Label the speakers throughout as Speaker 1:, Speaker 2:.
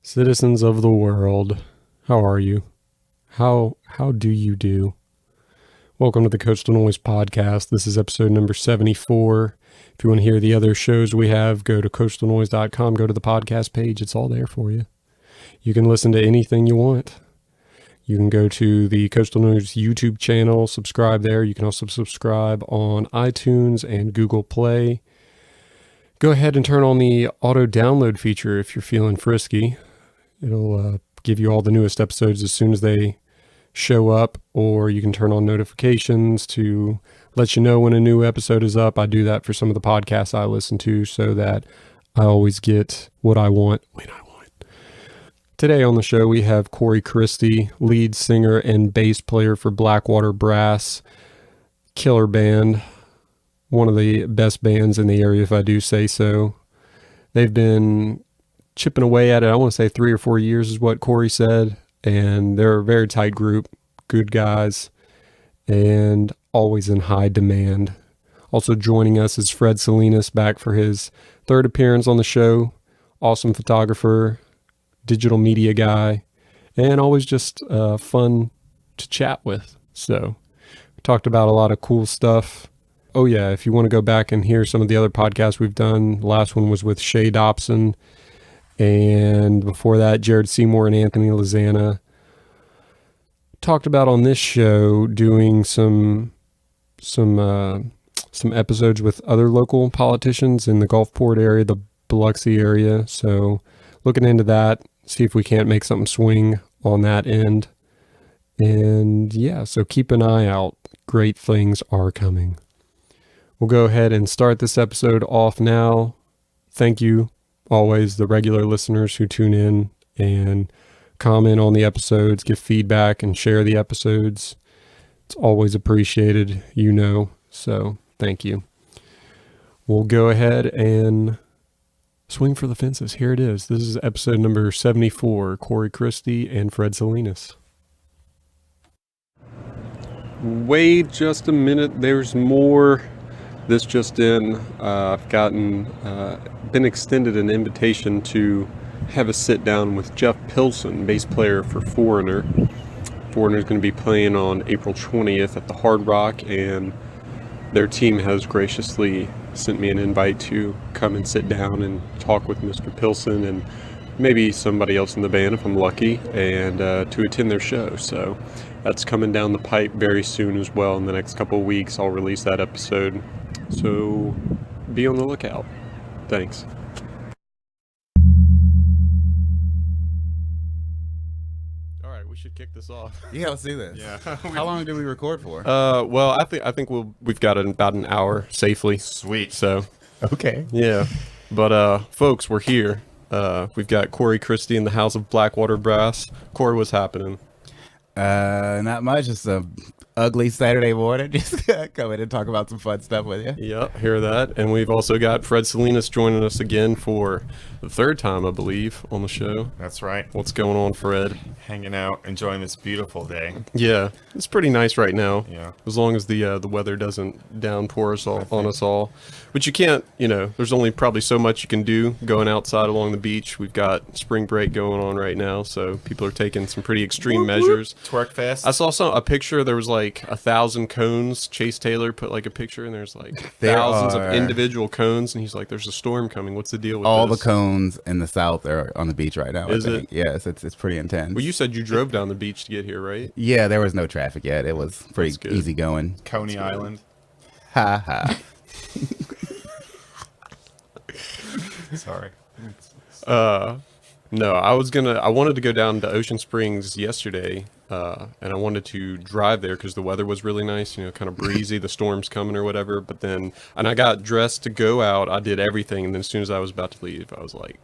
Speaker 1: Citizens of the world, how are you? How do you do? Welcome to the Coastal Noise Podcast. This is episode number 74. If you want to hear the other shows we have, go to coastalnoise.com, go to the podcast page. It's all there for you. You can listen to anything you want. You can go to the Coastal Noise YouTube channel, subscribe there. You can also subscribe on iTunes and Google Play. Go ahead and turn on the auto download feature if you're feeling frisky. It'll give you all the newest episodes as soon as they show up, or you can turn on notifications to let you know when a new episode is up. I do that for some of the podcasts I listen to so that I always get what I want when I want. Today on the show, we have Corey Christy, lead singer and bass player for Blackwater Brass. Killer band. One of the best bands in the area, if I do say so. They've been chipping away at it. I want to say 3 or 4 years is what Corey said. And they're a very tight group, good guys, and always in high demand. Also joining us is Fred Salinas, back for his third appearance on the show. Awesome photographer, digital media guy, and always just fun to chat with. So we talked about a lot of cool stuff. Oh yeah, if you want to go back and hear some of the other podcasts we've done, the last one was with Shay Dobson. And before that, Jared Seymour and Anthony Lozana. Talked about on this show doing some episodes with other local politicians in the Gulfport area, the Biloxi area. So looking into that, see if we can't make something swing on that end. And yeah, so keep an eye out. Great things are coming. We'll go ahead and start this episode off now. Thank you. Always the regular listeners who tune in and comment on the episodes, give feedback, and share the episodes. It's always appreciated, you know, so thank you. We'll go ahead and swing for the fences. Here it is. This is episode number 74, Corey Christy and Fred Salinas. Wait just a minute. There's more. This just in, I've been extended an invitation to have a sit down with Jeff Pilson, bass player for Foreigner. Foreigner is going to be playing on April 20th at the Hard Rock, and their team has graciously sent me an invite to come and sit down and talk with Mr. Pilson and maybe somebody else in the band if I'm lucky, and to attend their show. So that's coming down the pipe very soon as well. In the next couple of weeks, I'll release that episode. So be on the lookout. Thanks. All right, we should kick this off.
Speaker 2: Yeah, let's do this.
Speaker 3: Yeah.
Speaker 2: How long did we record for?
Speaker 1: Well, I think we've got it about an hour safely.
Speaker 3: Sweet.
Speaker 1: So
Speaker 2: Okay.
Speaker 1: yeah, but folks, we're here. We've got Corey Christy in the house of Blackwater Brass. Corey, what's happening?
Speaker 2: Not much. Just a ugly Saturday morning. Just come in and talk about some fun stuff with you.
Speaker 1: Yep, hear that. And we've also got Fred Salinas joining us again for the third time, I believe, on the show.
Speaker 3: That's right.
Speaker 1: What's going on, Fred?
Speaker 3: Hanging out, enjoying this beautiful day.
Speaker 1: Yeah, it's pretty nice right now.
Speaker 3: Yeah.
Speaker 1: As long as the weather doesn't downpour on us all. But you can't, there's only probably so much you can do going outside along the beach. We've got spring break going on right now, so people are taking some pretty extreme measures.
Speaker 3: Twerk fest.
Speaker 1: I saw a picture. There was like 1,000 cones. Chase Taylor put like a picture, and there's like thousands of individual cones, and he's like, "There's a storm coming. What's the deal with
Speaker 2: all
Speaker 1: this?"
Speaker 2: the cones in the south are on the beach right now.
Speaker 1: Is
Speaker 2: I think.
Speaker 1: it?
Speaker 2: Yes, it's pretty intense.
Speaker 1: Well, you said you drove down the beach to get here, right?
Speaker 2: Yeah, there was no traffic yet. It was pretty easy going.
Speaker 3: Coney Island.
Speaker 2: Ha ha.
Speaker 3: Sorry.
Speaker 1: No, I wanted to go down to Ocean Springs yesterday, and I wanted to drive there because the weather was really nice, kind of breezy, the storm's coming or whatever. But then, and I got dressed to go out, I did everything, and then as soon as I was about to leave, I was like,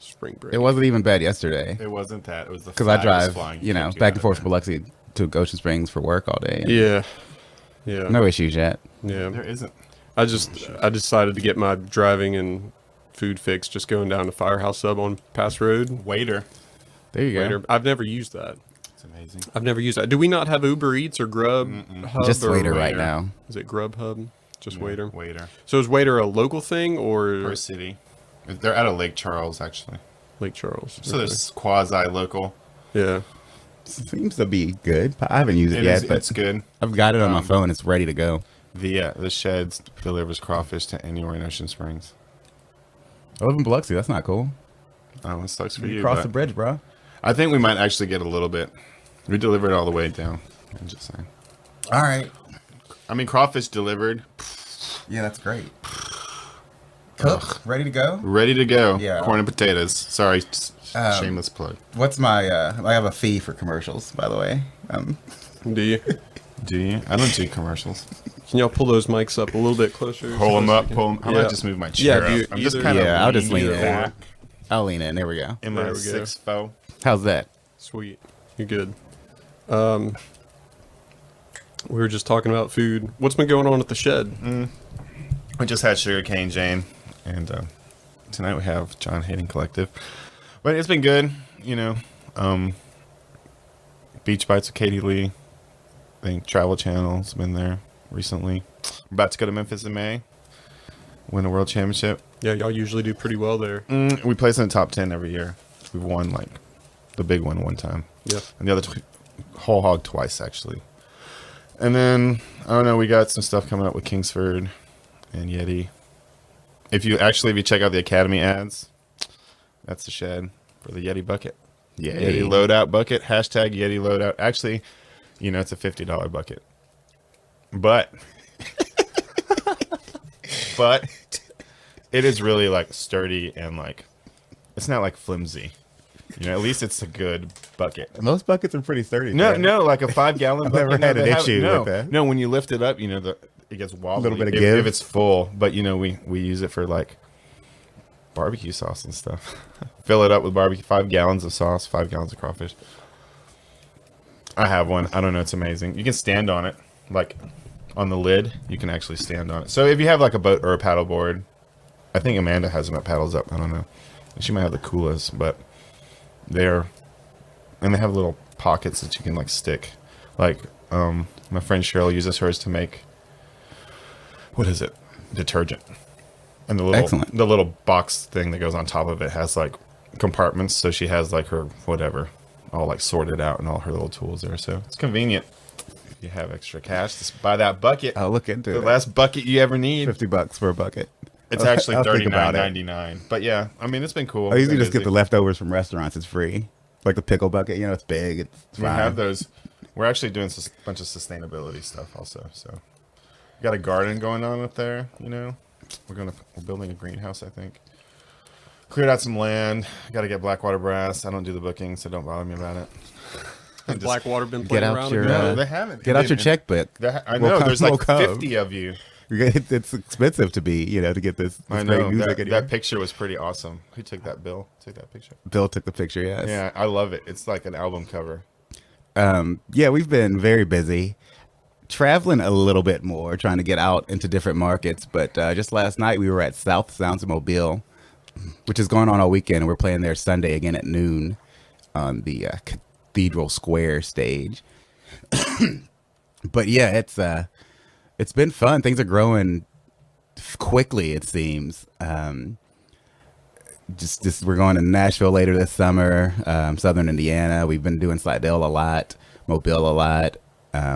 Speaker 1: spring break.
Speaker 2: It wasn't even bad yesterday.
Speaker 3: It wasn't that. It was the
Speaker 2: because I drive,
Speaker 3: flying
Speaker 2: back and forth from Biloxi to Ocean Springs for work all day.
Speaker 1: Yeah.
Speaker 2: No issues yet.
Speaker 1: Yeah.
Speaker 3: There isn't.
Speaker 1: I decided to get my driving and food fix just going down to Firehouse Sub on Pass Road.
Speaker 3: Waiter.
Speaker 2: There you go.
Speaker 1: I've never used that.
Speaker 3: It's amazing.
Speaker 1: I've never used that. Do we not have Uber Eats or Grub Hub?
Speaker 2: Just
Speaker 1: or
Speaker 2: Waiter right now.
Speaker 1: Is it Grub Hub? Just Waiter?
Speaker 3: Waiter.
Speaker 1: So is Waiter a local thing or?
Speaker 3: For a city. They're out of Lake Charles, actually.
Speaker 1: Lake Charles.
Speaker 3: So there's quasi-local.
Speaker 1: Yeah.
Speaker 2: Seems to be good. I haven't used it
Speaker 3: It
Speaker 2: yet,
Speaker 3: is,
Speaker 2: but
Speaker 3: it's good.
Speaker 2: I've got it on my phone. It's ready to go.
Speaker 3: The sheds delivers crawfish to anywhere in Ocean Springs.
Speaker 2: I live in Biloxi. That's not cool.
Speaker 3: Oh, it sucks for you.
Speaker 2: Cross
Speaker 3: but
Speaker 2: the bridge, bro.
Speaker 3: I think we might actually get a little bit. We deliver it all the way down. I'm just saying.
Speaker 2: All right.
Speaker 3: I mean, crawfish delivered,
Speaker 2: Yeah, that's great. Cooked, ready to go.
Speaker 3: ready to go.
Speaker 2: Yeah.
Speaker 3: Corn and potatoes. Sorry,
Speaker 2: Um,
Speaker 3: shameless plug.
Speaker 2: What's my? I have a fee for commercials, by the way.
Speaker 1: Do you?
Speaker 3: Do you? I don't do commercials.
Speaker 1: Can y'all pull those mics up a little bit closer?
Speaker 3: Pull them up.
Speaker 1: Can-
Speaker 3: Pull them. I
Speaker 1: Yeah.
Speaker 3: might just move my chair
Speaker 1: do
Speaker 3: up. I'm
Speaker 1: either-
Speaker 3: just kind of
Speaker 2: Yeah, I'll just lean
Speaker 3: leaning
Speaker 2: in.
Speaker 3: back
Speaker 2: I'll lean in. There we go.
Speaker 3: in
Speaker 1: There
Speaker 3: my
Speaker 1: we go.
Speaker 3: 6'4".
Speaker 2: How's that?
Speaker 1: Sweet. You're good. We were just talking about food. What's been going on at the shed?
Speaker 3: We just had Sugarcane Jane, and tonight we have John Hayden Collective. But it's been good, you know. Beach Bites with Katie Lee. I think Travel Channel's been there recently. We're about to go to Memphis in May. Win a world championship.
Speaker 1: Yeah, y'all usually do pretty well there.
Speaker 3: We place in the top 10 every year. We've won like the big one time.
Speaker 1: Yeah.
Speaker 3: And the other whole hog twice, actually. And then, I don't know, we got some stuff coming up with Kingsford and Yeti. If you check out the Academy ads, that's the shed for the Yeti bucket.
Speaker 2: Yeah.
Speaker 3: Yeti loadout bucket. Hashtag Yeti loadout. Actually, you know, it's a $50 bucket. But it is really like sturdy and like, it's not like flimsy. You know, at least it's a good bucket.
Speaker 2: Most buckets are pretty sturdy.
Speaker 3: No,
Speaker 2: man.
Speaker 3: no, like a 5-gallon bucket.
Speaker 2: never had
Speaker 3: no,
Speaker 2: an
Speaker 3: they have-
Speaker 2: issue
Speaker 3: no,
Speaker 2: with that.
Speaker 3: No, when you lift it up, you know, it gets wobbly.
Speaker 2: Little bit of
Speaker 3: if,
Speaker 2: give.
Speaker 3: if it's full. But, you know, we use it for like barbecue sauce and stuff. Fill it up with barbecue, 5 gallons of sauce, 5 gallons of crawfish. I have one. I don't know. It's amazing. You can stand on it, like on the lid. You can actually stand on it. So if you have like a boat or a paddle board, I think Amanda has them at Paddles Up. I don't know. She might have the coolest, but and they have little pockets that you can like stick. Like my friend Cheryl uses hers to make, what is it? Detergent. And
Speaker 2: Excellent.
Speaker 3: the little box thing that goes on top of it has like compartments, so she has like her whatever all like sorted out and all her little tools there. So it's convenient. If you have extra cash, just buy that bucket.
Speaker 2: I'll look into
Speaker 3: The
Speaker 2: it.
Speaker 3: last bucket you ever need.
Speaker 2: $50 for a bucket.
Speaker 3: It's actually
Speaker 2: I'll think about it.
Speaker 3: $39.99. But yeah, I mean it's been cool.
Speaker 2: I usually
Speaker 3: Been
Speaker 2: just get
Speaker 3: busy.
Speaker 2: the leftovers from restaurants. It's free. Like the pickle bucket, you know, it's big. It's
Speaker 3: We
Speaker 2: fine.
Speaker 3: have those. We're actually doing a bunch of sustainability stuff also. So we got a garden going on up there. You know, we're building a greenhouse. I think. Cleared out some land. Got to get Blackwater Brass. I don't do the booking, so don't bother me about it.
Speaker 1: Has Blackwater been
Speaker 2: Get
Speaker 1: playing
Speaker 2: out
Speaker 1: around
Speaker 2: your,
Speaker 1: again?
Speaker 3: No, they haven't.
Speaker 2: Get out your
Speaker 3: They-
Speaker 2: checkbook.
Speaker 3: I
Speaker 2: We'll
Speaker 3: know.
Speaker 2: come-
Speaker 3: There's
Speaker 2: we'll
Speaker 3: like
Speaker 2: come.
Speaker 3: 50 of you.
Speaker 2: It's expensive to be, you know, to get this
Speaker 3: I
Speaker 2: great
Speaker 3: know.
Speaker 2: music in here.
Speaker 3: That picture was pretty awesome. Who took that? Bill took that picture.
Speaker 2: Bill took the picture, yes.
Speaker 3: Yeah, I love it. It's like an album cover.
Speaker 2: Yeah, we've been very busy. Traveling a little bit more, trying to get out into different markets. But just last night, we were at South Sounds Mobile, which is going on all weekend. And we're playing there Sunday again at noon on the Cathedral Square stage. But yeah, it's been fun. Things are growing quickly, it seems. Just we're going to Nashville later this summer, Southern Indiana. We've been doing Slidell a lot, Mobile a lot,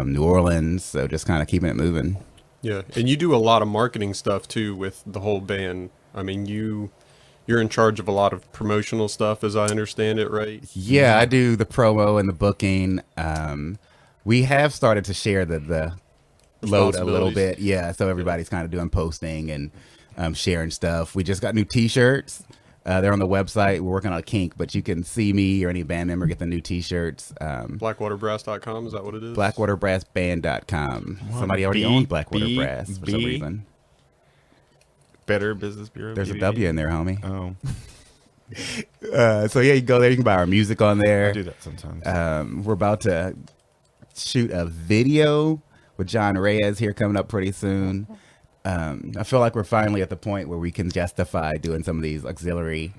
Speaker 2: New Orleans. So just kind of keeping it moving.
Speaker 1: Yeah, and you do a lot of marketing stuff too with the whole band. I mean, you're in charge of a lot of promotional stuff, as I understand it, right?
Speaker 2: Yeah, I do the promo and the booking. We have started to share the load a little
Speaker 1: Responsibilities.
Speaker 2: bit. Yeah, so everybody's kind of doing posting and sharing stuff. We just got new T-shirts. They're on the website. We're working on a kink, but you can see me or any band member get the new T-shirts.
Speaker 1: Blackwaterbrass.com, is that what it is?
Speaker 2: BlackwaterBrassBand.com. Somebody already owned Blackwater Brass for some reason.
Speaker 3: Better Business Bureau.
Speaker 2: There's a
Speaker 3: BBB.
Speaker 2: W in there, homie.
Speaker 3: Oh,
Speaker 2: So yeah, you go there. You can buy our music on there.
Speaker 3: I do that sometimes.
Speaker 2: We're about to shoot a video with John Reyes here coming up pretty soon. I feel like we're finally at the point where we can justify doing some of these auxiliary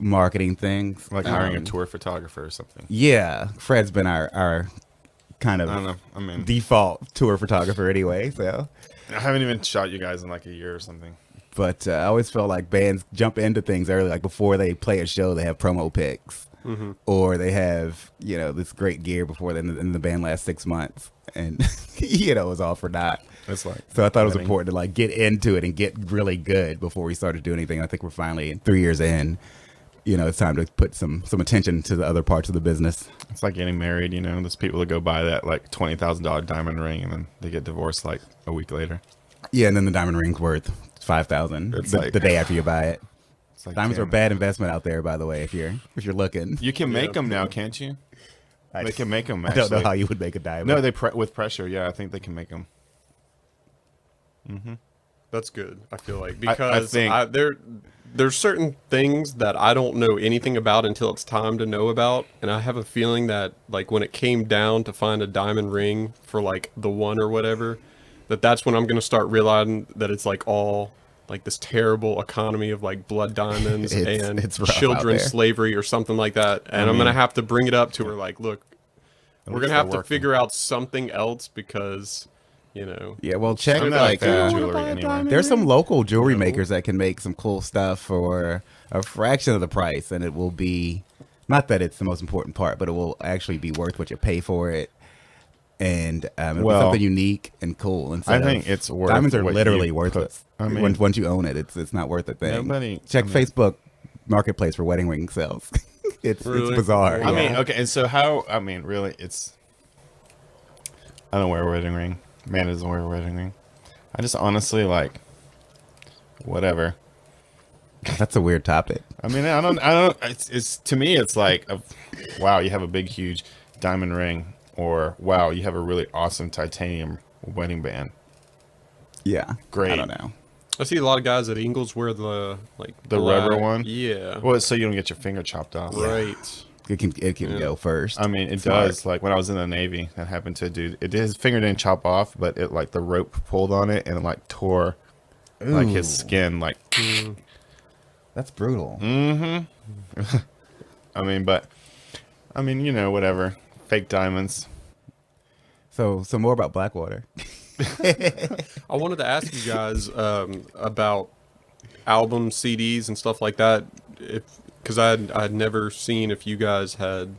Speaker 2: marketing things.
Speaker 3: Like hiring a tour photographer or something.
Speaker 2: Yeah, Fred's been our kind
Speaker 3: I don't
Speaker 2: of
Speaker 3: know. I mean,
Speaker 2: default tour photographer anyway. So
Speaker 3: I haven't even shot you guys in like a year or something.
Speaker 2: But I always felt like bands jump into things early, like before they play a show, they have promo pics, or they have this great gear before then the band lasts 6 months, and it was all for naught.
Speaker 3: It's like
Speaker 2: So I thought it was important to like get into it and get really good before we started doing anything. I think we're finally 3 years in. It's time to put some attention to the other parts of the business.
Speaker 3: It's like getting married. There's people that go buy that like $20,000 diamond ring and then they get divorced like a week later.
Speaker 2: Yeah, and then the diamond ring's worth $5,000 the day after you buy it.
Speaker 3: It's like,
Speaker 2: Diamonds are a
Speaker 3: damn.
Speaker 2: bad investment out there, by the way. If you're looking,
Speaker 3: You can make them now, can't you? They can make them.
Speaker 2: I don't know how you would make a diamond.
Speaker 3: No, they with pressure. Yeah, I think they can make them.
Speaker 1: That's good. I feel like
Speaker 3: I
Speaker 1: because
Speaker 3: think-
Speaker 1: there's certain things that I don't know anything about until it's time to know about, and I have a feeling that like when it came down to find a diamond ring for like the one or whatever, that's when I'm gonna start realizing that it's like all like this terrible economy of like blood diamonds and
Speaker 2: it's rough out
Speaker 1: children's
Speaker 2: there.
Speaker 1: slavery or something like that, and I'm gonna have to bring it up to her like, look, we're
Speaker 3: least
Speaker 1: gonna have
Speaker 3: they're
Speaker 1: to
Speaker 3: working.
Speaker 1: figure out something else because
Speaker 2: Yeah, well, check
Speaker 3: I'm not
Speaker 2: like
Speaker 3: a fan of jewelry anyway.
Speaker 2: there's some local jewelry makers that can make some cool stuff for a fraction of the price, and it will be not that it's the most important part, but it will actually be worth what you pay for it, and it'll be
Speaker 3: Well,
Speaker 2: something unique and cool.
Speaker 3: I think it's worth
Speaker 2: diamonds are
Speaker 3: what
Speaker 2: literally
Speaker 3: you
Speaker 2: worthless.
Speaker 3: put- I mean-
Speaker 2: once you own it, it's not worth a thing.
Speaker 3: Nobody-
Speaker 2: check
Speaker 3: I mean-
Speaker 2: Facebook Marketplace for wedding ring sales. It's
Speaker 1: Really?
Speaker 2: bizarre.
Speaker 3: I
Speaker 2: yeah.
Speaker 3: mean, okay, and so how? I mean, really, I don't wear a wedding ring. Man doesn't wear a wedding ring. I just honestly like, whatever.
Speaker 2: That's a weird topic.
Speaker 3: I mean, I don't. It's to me, it's like, wow, you have a big, huge diamond ring, or wow, you have a really awesome titanium wedding band.
Speaker 2: Yeah,
Speaker 3: Great.
Speaker 2: I don't know.
Speaker 1: I see a lot of guys at Ingles wear the like
Speaker 3: The rubber one?
Speaker 1: Yeah.
Speaker 3: Well, so you don't get your finger chopped off.
Speaker 1: Right.
Speaker 2: It can go first.
Speaker 3: I mean, it
Speaker 2: Smart.
Speaker 3: does. Like when I was in the Navy, that happened to a dude. His finger didn't chop off, but it like the rope pulled on it and it like tore like his
Speaker 2: Ooh.
Speaker 3: skin. Like,
Speaker 2: That's brutal.
Speaker 3: I mean, whatever. Fake diamonds.
Speaker 2: So more about Blackwater.
Speaker 1: I wanted to ask you guys about album CDs and stuff like that, because I'd never seen if you guys had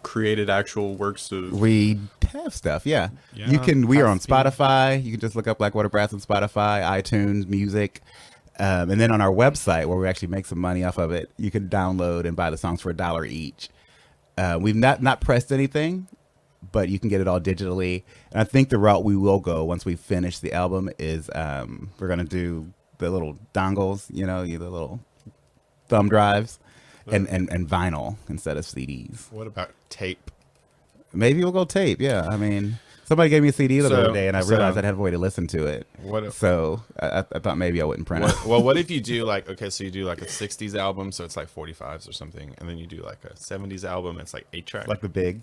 Speaker 1: created actual works of.
Speaker 2: We have stuff, yeah.
Speaker 3: Yeah,
Speaker 2: We are on
Speaker 3: I've seen-
Speaker 2: Spotify. You can just look up Blackwater Brass on Spotify, iTunes, music. And then on our website, where we actually make some money off of it, you can download and buy the songs for $1 each. We've not pressed anything, but you can get it all digitally. And I think the route we will go once we finish the album is we're going to do the little dongles, the little thumb drives, and vinyl instead of CDs.
Speaker 3: What about tape?
Speaker 2: Maybe we'll go tape. Yeah, I mean, somebody gave me a CD the other day, and I realized I'd have a way to listen to it.
Speaker 3: What if-
Speaker 2: So I thought maybe I wouldn't print it.
Speaker 3: What if you do like, okay, so you do like a 60s album, so it's like 45s or something, and then you do like a 70s album, it's like 8-track.
Speaker 2: Like the big.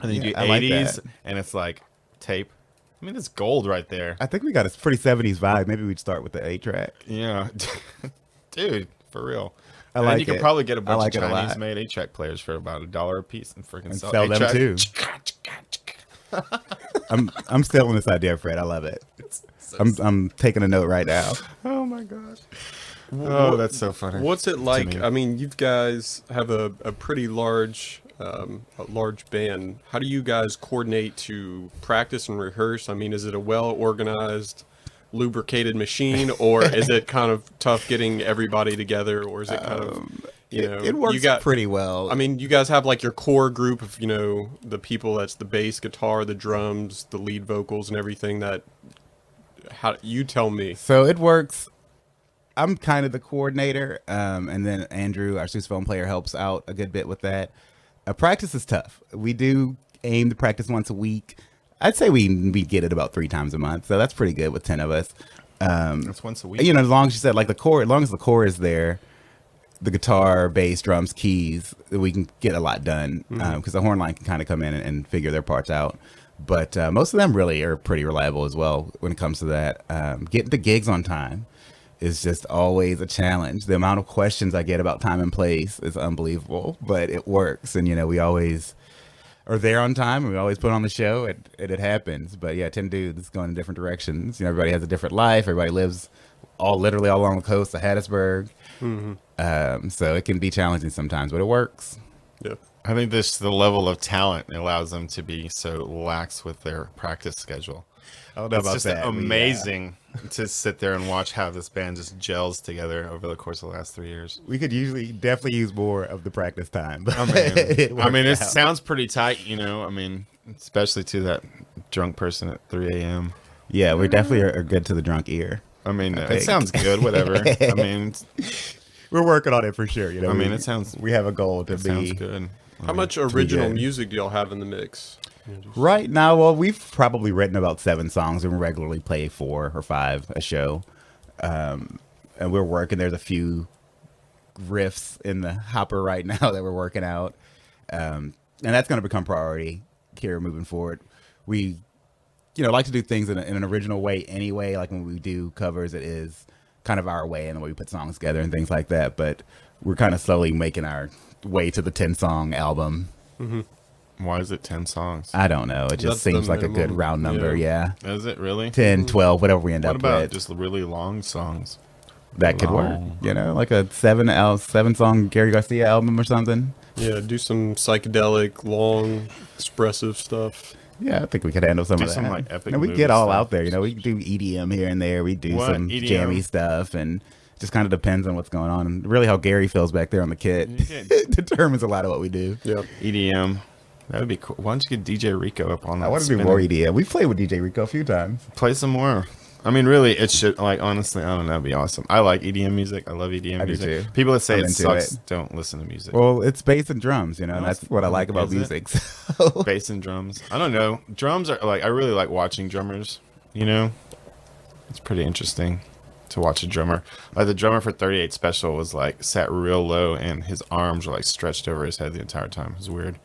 Speaker 3: and then you do
Speaker 2: I like
Speaker 3: 80s,
Speaker 2: that.
Speaker 3: and it's like tape. I mean, it's gold right there.
Speaker 2: I think we got a pretty 70s vibe. Maybe we'd start with the 8-track.
Speaker 3: Yeah. Dude, for real.
Speaker 2: I
Speaker 3: And then
Speaker 2: like
Speaker 3: you can
Speaker 2: it.
Speaker 3: probably get a
Speaker 2: I
Speaker 3: bunch
Speaker 2: like
Speaker 3: of
Speaker 2: it a lot.
Speaker 3: Chinese-made 8-track players for about $1 a piece and freaking
Speaker 2: And
Speaker 3: sell
Speaker 2: sell them
Speaker 3: 8-track.
Speaker 2: too. I'm stealing this idea, Fred. I love it. I'm taking a note right now.
Speaker 3: Oh my gosh. Oh, that's so funny.
Speaker 1: What's it like?
Speaker 3: me.
Speaker 1: I mean, you guys have a pretty large band. How do you guys coordinate to practice and rehearse? I mean, is it a well-organized, lubricated machine, or is it kind of tough getting everybody together, or is it kind of,
Speaker 2: It works
Speaker 1: you got,
Speaker 2: pretty well.
Speaker 1: I mean, you guys have like your core group of, the people that's the bass, guitar, the drums, the lead vocals, and everything that. How you tell me?
Speaker 2: So it works. I'm kind of the coordinator, and then Andrew, our sousaphone player, helps out a good bit with that. Practice is tough. We do aim to practice once a week. I'd say we get it about 3 times a month, so that's pretty good with 10 of us.
Speaker 3: That's once a week.
Speaker 2: As long as you said like the core, as long as the core is there, the guitar, bass, drums, keys, we can get a lot done because the horn line can kind of come in and figure their parts out. But most of them really are pretty reliable as well when it comes to that. Getting to gigs on time is just always a challenge. The amount of questions I get about time and place is unbelievable, but it works. And, we always are there on time, and we always put on the show, and it happens. But yeah, 10 dudes going in different directions. You know, everybody has a different life. Everybody lives literally all along the coast of Hattiesburg. So it can be challenging sometimes, but it works.
Speaker 1: Yeah.
Speaker 3: I think the level of talent allows them to be so lax with their practice schedule.
Speaker 2: I don't know
Speaker 3: It's
Speaker 2: about
Speaker 3: just
Speaker 2: that.
Speaker 3: amazing to sit there and watch how this band just gels together over the course of the last 3 years.
Speaker 2: We could definitely use more of the practice time. But
Speaker 3: I mean, it
Speaker 2: out.
Speaker 3: sounds pretty tight, you know. I mean, especially to that drunk person at 3 a.m.
Speaker 2: Yeah, we definitely are good to the drunk ear.
Speaker 3: I mean, it
Speaker 2: think.
Speaker 3: sounds good, whatever. I mean,
Speaker 2: We're working on it for sure. You know,
Speaker 3: I mean, it sounds
Speaker 2: we have a goal to
Speaker 3: it
Speaker 2: be
Speaker 3: sounds good.
Speaker 1: How much original
Speaker 2: good.
Speaker 1: music do y'all have in the mix?
Speaker 2: right now. Well, we've probably written about 7 songs, and we regularly play 4 or 5 a show. And we're working. There's a few riffs in the hopper right now that we're working out, and that's going to become priority here moving forward. We, like to do things in an original way anyway. Like when we do covers, it is kind of our way and the way we put songs together and things like that. But we're kind of slowly making our way to the 10-song album.
Speaker 3: Why is it 10 songs?
Speaker 2: I don't know. It just
Speaker 1: That's the
Speaker 2: seems like a good
Speaker 1: minimum.
Speaker 2: round number. Yeah.
Speaker 3: Is it really?
Speaker 2: 10, 12, whatever we end
Speaker 3: What
Speaker 2: up
Speaker 3: about
Speaker 2: with.
Speaker 3: just really long songs?
Speaker 2: That could work.
Speaker 3: long?
Speaker 2: Like a 7-song Gary Garcia album or something.
Speaker 1: Yeah, do some psychedelic, long, expressive stuff.
Speaker 2: Yeah, I think we could handle some
Speaker 3: Do
Speaker 2: of that.
Speaker 3: some, like, epic
Speaker 2: we
Speaker 3: movie
Speaker 2: get all
Speaker 3: stuff.
Speaker 2: out there. We do EDM here and there. We do
Speaker 3: What?
Speaker 2: some
Speaker 3: EDM?
Speaker 2: jammy stuff, and it just kind of depends on what's going on. And really, how Gary feels back there on the kit determines a lot of what we do.
Speaker 1: Yep.
Speaker 3: EDM. That would be cool. Why don't you get DJ Rico up on that?
Speaker 2: I want to do
Speaker 3: spinning?
Speaker 2: more EDM. We've played with DJ Rico a few times.
Speaker 3: Play some more. I mean, really, it should, honestly, I don't know, that'd be awesome. I like EDM music. I love EDM
Speaker 2: I do
Speaker 3: music.
Speaker 2: too.
Speaker 3: People that say
Speaker 2: I'm
Speaker 3: it
Speaker 2: into
Speaker 3: sucks
Speaker 2: it.
Speaker 3: don't listen to music.
Speaker 2: Well, it's bass and drums, and
Speaker 3: No,
Speaker 2: that's what I like about
Speaker 3: is it?
Speaker 2: music. So.
Speaker 3: Bass and drums. I don't know. Drums are, I really like watching drummers, It's pretty interesting to watch a drummer. Like, the drummer for 38 Special was, sat real low, and his arms were, stretched over his head the entire time. It was weird.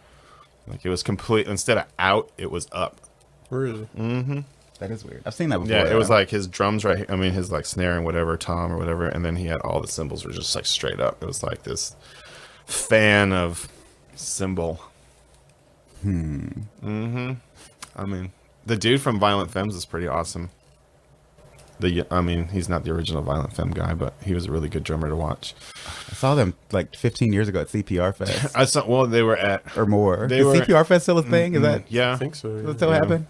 Speaker 3: It was complete, instead of out, it was up.
Speaker 1: Really?
Speaker 2: That is weird. I've seen that before.
Speaker 3: Yeah, it was
Speaker 2: though.
Speaker 3: his drums right here. I mean, his snare and whatever, tom or whatever, and then he had all the cymbals were just straight up. It was this fan of cymbal. I mean, the dude from Violent Femmes is pretty awesome. He's not the original Violent Femme guy, but he was a really good drummer to watch.
Speaker 2: I saw them 15 years ago at CPR Fest
Speaker 3: I saw. Well, they were at.
Speaker 2: or more.
Speaker 3: They
Speaker 2: Is
Speaker 3: were-
Speaker 2: CPR Fest still a thing? Is that
Speaker 3: Yeah,
Speaker 1: I think so.
Speaker 2: does
Speaker 1: Yeah.
Speaker 2: it still
Speaker 3: Yeah.
Speaker 2: happen?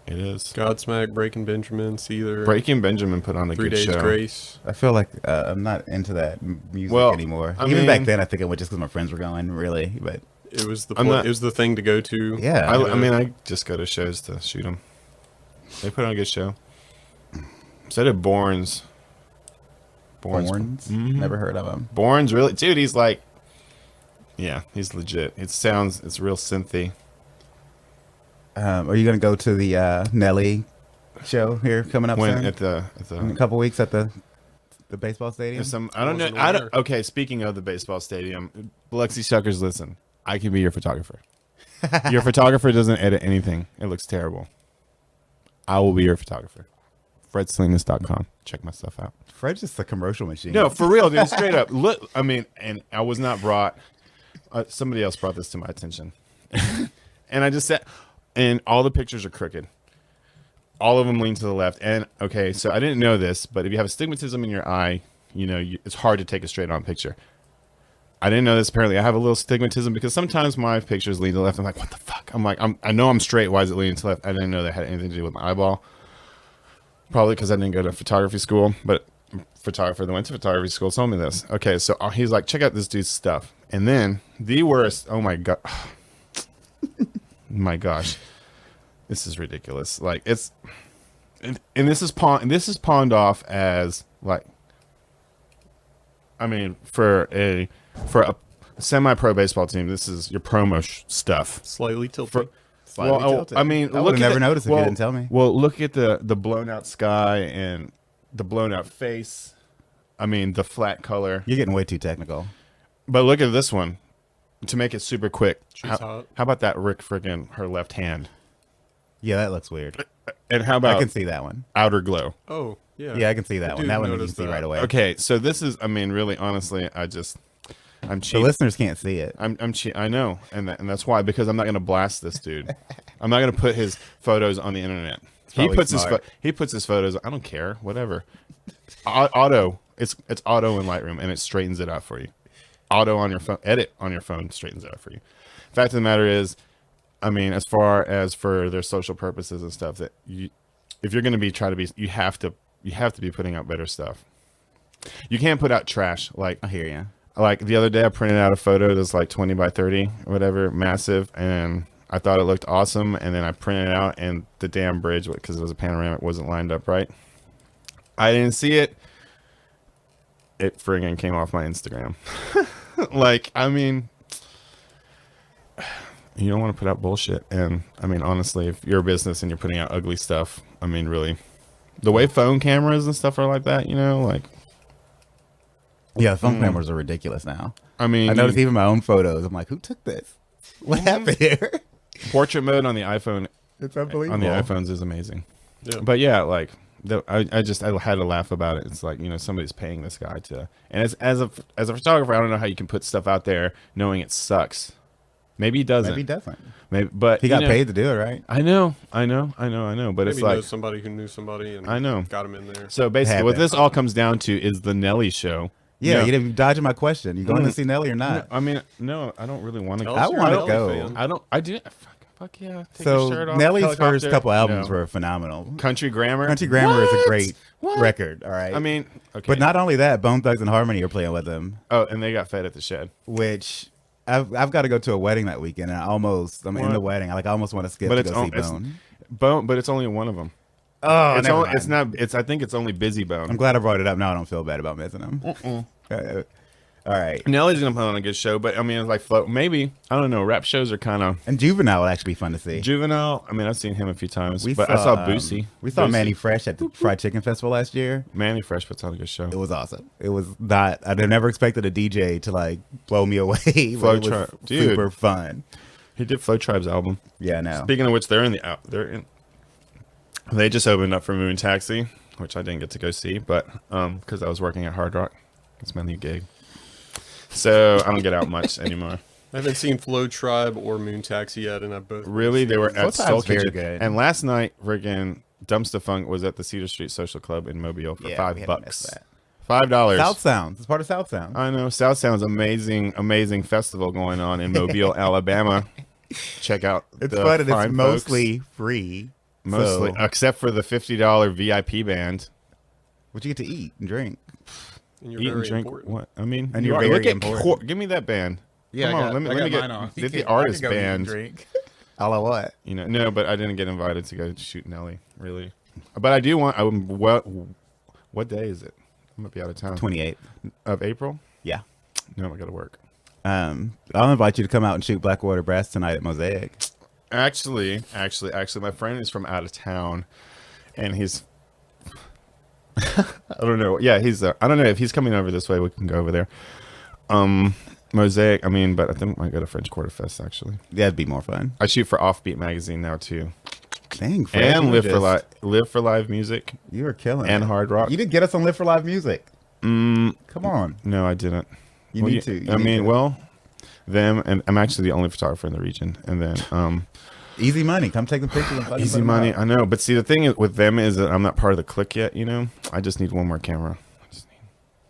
Speaker 3: it is.
Speaker 1: Godsmack, Breaking Benjamin, Seether,
Speaker 3: Breaking Benjamin put on a
Speaker 1: 3
Speaker 3: good
Speaker 1: Days
Speaker 3: show.
Speaker 1: Grace.
Speaker 2: I feel like I'm not into that music
Speaker 3: Well,
Speaker 2: anymore.
Speaker 3: I
Speaker 2: Even back
Speaker 3: mean-
Speaker 2: then, I think it was just because my friends were going, really. But
Speaker 1: It was the
Speaker 3: I'm not-
Speaker 1: it was the thing to go to.
Speaker 2: yeah,
Speaker 3: I just go to shows to shoot them. They put on a good show. So did Borns.
Speaker 2: Borns. Never heard of them.
Speaker 3: Borns, really, dude. He's yeah, he's legit. It's real synthy.
Speaker 2: Are you going to go to the Nelly show here coming up
Speaker 3: When
Speaker 2: soon?
Speaker 3: at the
Speaker 2: In a couple weeks at the baseball stadium?
Speaker 3: there's some, I don't know.
Speaker 1: wasn't
Speaker 3: I don't.
Speaker 1: aware.
Speaker 3: Okay, speaking of the baseball stadium, Biloxi Suckers, listen. I can be your photographer. Your photographer doesn't edit anything. It looks terrible. I will be your photographer. FredSalinas.com. Check my stuff out.
Speaker 2: Fred's just a commercial machine.
Speaker 3: No, for real, dude. Straight up. Look, and I was not brought. Somebody else brought this to my attention, and I just said, and all the pictures are crooked. All of them lean to the left. And okay, so I didn't know this, but if you have astigmatism in your eye, it's hard to take a straight-on picture. I didn't know this. Apparently, I have a little astigmatism because sometimes my pictures lean to the left. I'm like, what the fuck? I know I'm straight. Why is it leaning to the left? I didn't know that had anything to do with my eyeball. Probably because I didn't go to photography school, but photographer that went to photography school told me this. Okay, so he's like, check out this dude's stuff. And then the worst, oh my God. My gosh. This is ridiculous. It's and this is pawned off as for a semi-pro baseball team, this is your promo stuff.
Speaker 1: Slightly tilted.
Speaker 2: Slightly tilted. I would have never noticed if you didn't tell me.
Speaker 3: Well, look at the blown out sky and the blown out face. The flat color.
Speaker 2: You're getting way too technical.
Speaker 3: But look at this one. To make it super quick.
Speaker 1: She's
Speaker 3: How
Speaker 1: hot.
Speaker 3: about that Rick friggin' her left hand?
Speaker 2: Yeah, that looks weird.
Speaker 3: And how
Speaker 2: I
Speaker 3: about
Speaker 2: can see that one.
Speaker 3: outer glow?
Speaker 1: Oh, yeah.
Speaker 2: Yeah, I can see that
Speaker 1: I
Speaker 2: one.
Speaker 1: do
Speaker 2: That one you can
Speaker 1: notice
Speaker 2: see
Speaker 1: that.
Speaker 2: right away.
Speaker 3: Okay, so this is, really, honestly, I'm
Speaker 2: The
Speaker 3: cheap.
Speaker 2: listeners can't see it.
Speaker 3: I'm cheap. I know, and that's why, because I'm not gonna blast this dude. I'm not gonna put his photos on the internet. He
Speaker 2: probably
Speaker 3: puts
Speaker 2: smart.
Speaker 3: he puts his photos. I don't care. Whatever. Auto. It's auto in Lightroom, and it straightens it out for you. Auto on your phone. Edit on your phone straightens it out for you. Fact of the matter is, I mean, as far as for their social purposes and stuff, that if you're gonna you have to be putting out better stuff. You can't put out trash. Like,
Speaker 2: I hear you.
Speaker 3: like the other day, I printed out a photo that's like 20 by 30 or whatever, massive, and I thought it looked awesome. And then I printed it out, and the damn bridge, because it was a panoramic, wasn't lined up right. I didn't see it. It friggin' came off my Instagram. Like, I mean, you don't want to put out bullshit. And I mean, honestly, if you're a business and you're putting out ugly stuff, I mean, really, the way phone cameras and stuff are like that, like.
Speaker 2: Yeah, the phone cameras are ridiculous now.
Speaker 3: I mean,
Speaker 2: I noticed even my own photos. I'm like, who took this? What happened here?
Speaker 3: portrait mode on the iPhone,
Speaker 2: It's unbelievable.
Speaker 3: on the iPhones is amazing.
Speaker 1: Yeah.
Speaker 3: But yeah, like I had to laugh about it. It's like, somebody's paying this guy to, and as a photographer, I don't know how you can put stuff out there knowing it sucks. Maybe he doesn't.
Speaker 2: Maybe he doesn't.
Speaker 3: Maybe, but
Speaker 2: He got paid to do it, right?
Speaker 3: I know. But
Speaker 1: Maybe
Speaker 3: it's
Speaker 1: he
Speaker 3: like,
Speaker 1: knows somebody who knew somebody and
Speaker 3: I know.
Speaker 1: got him in there.
Speaker 3: so basically, what
Speaker 2: Happens.
Speaker 3: this all comes down to is the Nelly show.
Speaker 2: Yeah,
Speaker 3: No.
Speaker 2: you're dodging my question. You going to see Nelly or
Speaker 3: No,
Speaker 2: not?
Speaker 3: I mean, no, I don't really want to.
Speaker 1: Tell
Speaker 2: I
Speaker 1: us you're
Speaker 2: wanna
Speaker 1: a Nelly
Speaker 2: go.
Speaker 1: fan.
Speaker 3: I don't. I do. Fuck yeah. Take your shirt
Speaker 2: So
Speaker 3: off,
Speaker 2: Nelly's
Speaker 3: helicopter.
Speaker 2: first couple albums
Speaker 3: No.
Speaker 2: were phenomenal.
Speaker 3: Country Grammar.
Speaker 2: Country Grammar is a
Speaker 3: What?
Speaker 2: great
Speaker 3: What?
Speaker 2: record. All right.
Speaker 3: I mean, okay.
Speaker 2: but not only that, Bone Thugs and Harmony are playing with them,
Speaker 3: Oh, and they got fed at the shed.
Speaker 2: which I've got to go to a wedding that weekend, and I'm in
Speaker 3: What?
Speaker 2: the wedding. I almost want to skip
Speaker 3: But
Speaker 2: to
Speaker 3: it's
Speaker 2: go see
Speaker 3: on-
Speaker 2: Bone.
Speaker 3: But it's only one of them.
Speaker 2: Oh,
Speaker 3: It's
Speaker 2: never
Speaker 3: only,
Speaker 2: mind.
Speaker 3: it's not. It's. I think it's only Busy Bone.
Speaker 2: I'm glad I brought it up. Now I don't feel bad about missing them. All right.
Speaker 3: Nelly's gonna put on a good show, but I mean, it's like float. Maybe, I don't know. Rap shows are kind of
Speaker 2: And Juvenile would actually be fun to see.
Speaker 3: juvenile. I mean, I've seen him a few times, but I saw Boosie.
Speaker 2: We saw
Speaker 3: Boosie.
Speaker 2: Manny Fresh at the Fried Chicken Festival last year.
Speaker 3: Manny Fresh puts on a good show.
Speaker 2: It was awesome. It was not. I'd never expected a DJ to like blow me away. But
Speaker 3: Flow
Speaker 2: it was
Speaker 3: Tribe. Dude.
Speaker 2: super fun.
Speaker 3: He did Flow Tribe's album.
Speaker 2: Yeah, no.
Speaker 3: Speaking of which, they're in the out. They're in. They just opened up for Moon Taxi, which I didn't get to go see, but because I was working at Hard Rock, it's my new gig. So I don't get out much anymore.
Speaker 1: I haven't seen Flow Tribe or Moon Taxi yet, and I both
Speaker 3: Really, they were
Speaker 2: Flow
Speaker 3: at
Speaker 2: Tribe's
Speaker 3: Soul
Speaker 2: very
Speaker 3: Kitchen.
Speaker 2: good.
Speaker 3: And last night, friggin' Dumpster Funk was at the Cedar Street Social Club in Mobile for
Speaker 2: Yeah, we haven't
Speaker 3: $5.
Speaker 2: missed that.
Speaker 3: $5.
Speaker 2: South Sounds. It's part of South Sounds.
Speaker 3: I know. South Sounds amazing festival going on in Mobile, Alabama. Check out.
Speaker 2: It's
Speaker 3: the
Speaker 2: fun and
Speaker 3: fine
Speaker 2: it's
Speaker 3: folks.
Speaker 2: mostly free.
Speaker 3: Mostly,
Speaker 2: So,
Speaker 3: except for the $50 VIP band.
Speaker 2: what you get to eat and drink.
Speaker 1: and you're
Speaker 3: Eat and
Speaker 1: very
Speaker 3: drink.
Speaker 1: important.
Speaker 3: What? I mean,
Speaker 2: And
Speaker 3: you
Speaker 2: you're
Speaker 3: are- look
Speaker 2: very
Speaker 3: at
Speaker 2: important.
Speaker 3: give me that band.
Speaker 2: Yeah,
Speaker 3: Come on, let me get did the artist band.
Speaker 2: Drink. All I what?
Speaker 3: No, but I didn't get invited to go shoot Nelly. Really, but I do want. What day is it? I'm gonna be out of town.
Speaker 2: 28.
Speaker 3: Of April.
Speaker 2: Yeah.
Speaker 3: No, I gotta work.
Speaker 2: I'll invite you to come out and shoot Blackwater Brass tonight at Mosaic.
Speaker 3: Actually, my friend is from out of town, and he's. I don't know. Yeah, he's. I don't know if he's coming over this way. We can go over there. Mosaic. I mean, but I think I might go to French Quarter Fest. Actually,
Speaker 2: Yeah, it'd be more fun.
Speaker 3: I shoot for Offbeat magazine now too,
Speaker 2: Dang, Fred,
Speaker 3: and
Speaker 2: you were
Speaker 3: live for live music
Speaker 2: You were killing
Speaker 3: and
Speaker 2: it.
Speaker 3: hard rock.
Speaker 2: You didn't get us on Live for Live Music. Come on.
Speaker 3: No, I didn't.
Speaker 2: You need to. You
Speaker 3: I
Speaker 2: need
Speaker 3: mean,
Speaker 2: to.
Speaker 3: well, them, and I'm actually the only photographer in the region, and then
Speaker 2: Easy money. Come take the pictures. And fucking
Speaker 3: easy
Speaker 2: put 'em
Speaker 3: money.
Speaker 2: out.
Speaker 3: I know, but see, the thing is, with them is that I'm not part of the clique yet. I just need one more camera.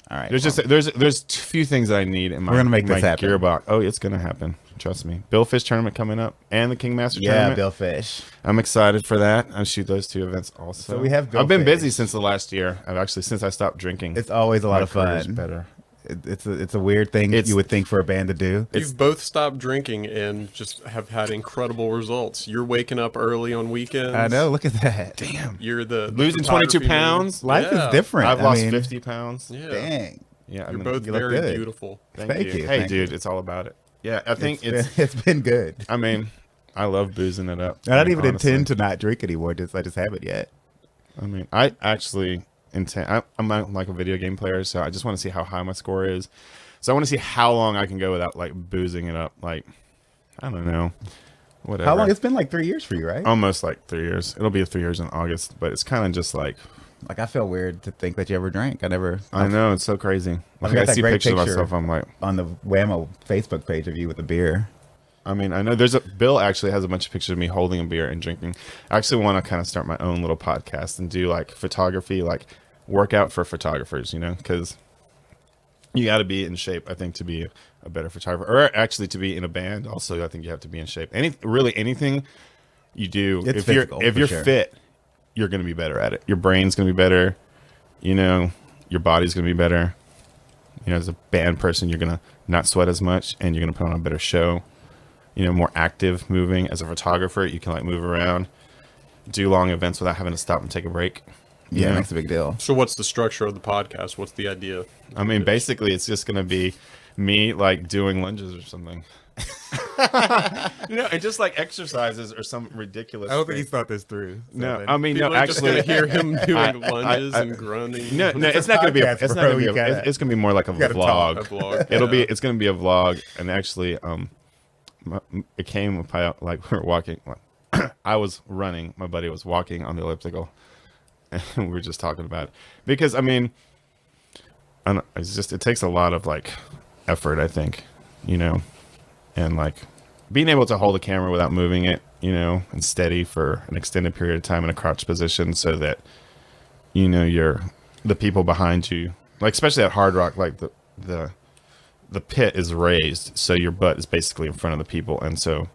Speaker 2: All right.
Speaker 3: There's
Speaker 2: well,
Speaker 3: just there's a few things that I need in my
Speaker 2: We're gonna make this
Speaker 3: my
Speaker 2: happen.
Speaker 3: gearbox. Oh, it's gonna happen. Trust me. Billfish tournament coming up and the Kingmaster
Speaker 2: yeah,
Speaker 3: tournament.
Speaker 2: Bill Fish.
Speaker 3: I'm excited for that. I shoot those two events also.
Speaker 2: So we have
Speaker 3: I've been
Speaker 2: Billfish.
Speaker 3: busy since the last year. I've actually since I stopped drinking.
Speaker 2: It's always a lot
Speaker 3: My
Speaker 2: of
Speaker 3: career's
Speaker 2: fun.
Speaker 3: better.
Speaker 2: It's a weird thing
Speaker 3: It's-
Speaker 2: you would think for a band to do.
Speaker 1: You've both stopped drinking and just have had incredible results. You're waking up early on weekends.
Speaker 2: I know. Look at that.
Speaker 3: Damn.
Speaker 1: You're the
Speaker 3: Losing 22
Speaker 1: photography
Speaker 3: pounds.
Speaker 1: nerd.
Speaker 2: Life
Speaker 1: Yeah.
Speaker 2: is different.
Speaker 3: I've
Speaker 2: I
Speaker 3: lost
Speaker 2: mean,
Speaker 3: 50 pounds.
Speaker 1: Yeah.
Speaker 2: Dang.
Speaker 3: Yeah, I
Speaker 1: You're
Speaker 3: mean,
Speaker 1: both
Speaker 2: you look
Speaker 1: very
Speaker 2: good.
Speaker 1: beautiful.
Speaker 3: Thank you.
Speaker 2: you,
Speaker 3: Hey,
Speaker 2: thank
Speaker 3: dude,
Speaker 2: you.
Speaker 3: it's all about it. Yeah, I think
Speaker 2: It's been good.
Speaker 3: I mean, I love boozing it up.
Speaker 2: I don't even
Speaker 3: honestly.
Speaker 2: intend to not drink anymore. I just haven't yet.
Speaker 3: I mean, I actually intend. I'm not like a video game player, so I just want to see how high my score is. So I want to see how long I can go without like boozing it up. Like, I don't know, whatever.
Speaker 2: How long? It's been like 3 years for you, right?
Speaker 3: Almost like 3 years. It'll be 3 years in August, but it's kind of just like
Speaker 2: Like, I feel weird to think that you ever drank.
Speaker 3: I know, it's so crazy. Like,
Speaker 2: got
Speaker 3: I
Speaker 2: that
Speaker 3: see
Speaker 2: great
Speaker 3: pictures of
Speaker 2: picture.
Speaker 3: myself. I'm like,
Speaker 2: on the Whammo Facebook page of you with a beer.
Speaker 3: I mean, I know Bill actually has a bunch of pictures of me holding a beer and drinking. I actually want to kind of start my own little podcast and do like photography, like workout for photographers, because you got to be in shape, I think, to be a better photographer, or actually to be in a band. Also, I think you have to be in shape. Anything you do,
Speaker 2: It's
Speaker 3: if
Speaker 2: physical,
Speaker 3: you're
Speaker 2: for sure.
Speaker 3: fit, you're going to be better at it. Your brain's going to be better. Your body's going to be better. As a band person, you're going to not sweat as much, and you're going to put on a better show. More active moving. As a photographer, you can like move around, do long events without having to stop and take a break.
Speaker 2: Yeah, it makes a big deal.
Speaker 1: So what's the structure of the podcast? What's the idea?
Speaker 3: I mean, basically, it's just going to be me like doing lunges or something. And just like exercises or some ridiculous.
Speaker 2: I don't think
Speaker 3: thing.
Speaker 2: he's thought this through.
Speaker 3: No, I mean,
Speaker 1: People
Speaker 3: no,
Speaker 1: are just gonna
Speaker 3: actually,
Speaker 1: hear him doing
Speaker 3: I-
Speaker 1: lunges
Speaker 3: I-
Speaker 1: and grunting.
Speaker 3: no, it's not going to be.
Speaker 2: podcast,
Speaker 3: It's not
Speaker 2: bro.
Speaker 3: going to
Speaker 2: You
Speaker 3: be.
Speaker 2: gotta-
Speaker 3: It's going to be more like a
Speaker 2: gotta
Speaker 3: vlog.
Speaker 2: talk.
Speaker 1: A vlog.
Speaker 3: It'll be.
Speaker 1: yeah.
Speaker 3: It's going to be a vlog, and actually, it came about like we were walking. I was running. My buddy was walking on the elliptical, and we were just talking about it. Because I mean, it takes a lot of like effort, I think, and like being able to hold a camera without moving it, and steady for an extended period of time in a crouched position, so that the people behind you, like especially at Hard Rock, like the pit is raised, so your butt is basically in front of the people, and so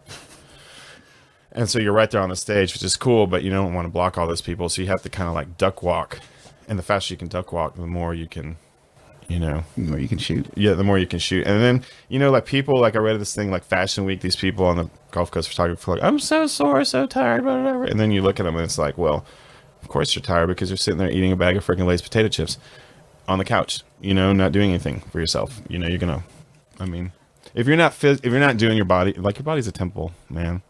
Speaker 3: you're right there on the stage, which is cool, but you don't want to block all those people, so you have to kind of like duck walk, and the faster you can duck walk, the more you can,
Speaker 2: The more you can shoot.
Speaker 3: yeah, the more you can shoot. And then, like people, like I read this thing, like Fashion Week, these people on the Gulf Coast photography, like, I'm so sore, so tired, blah, blah, blah. And then you look at them and it's like, well, of course you're tired because you're sitting there eating a bag of freaking Lay's potato chips on the couch, not doing anything for yourself. You're going to, I mean, if you're not doing your body, like your body's a temple, man.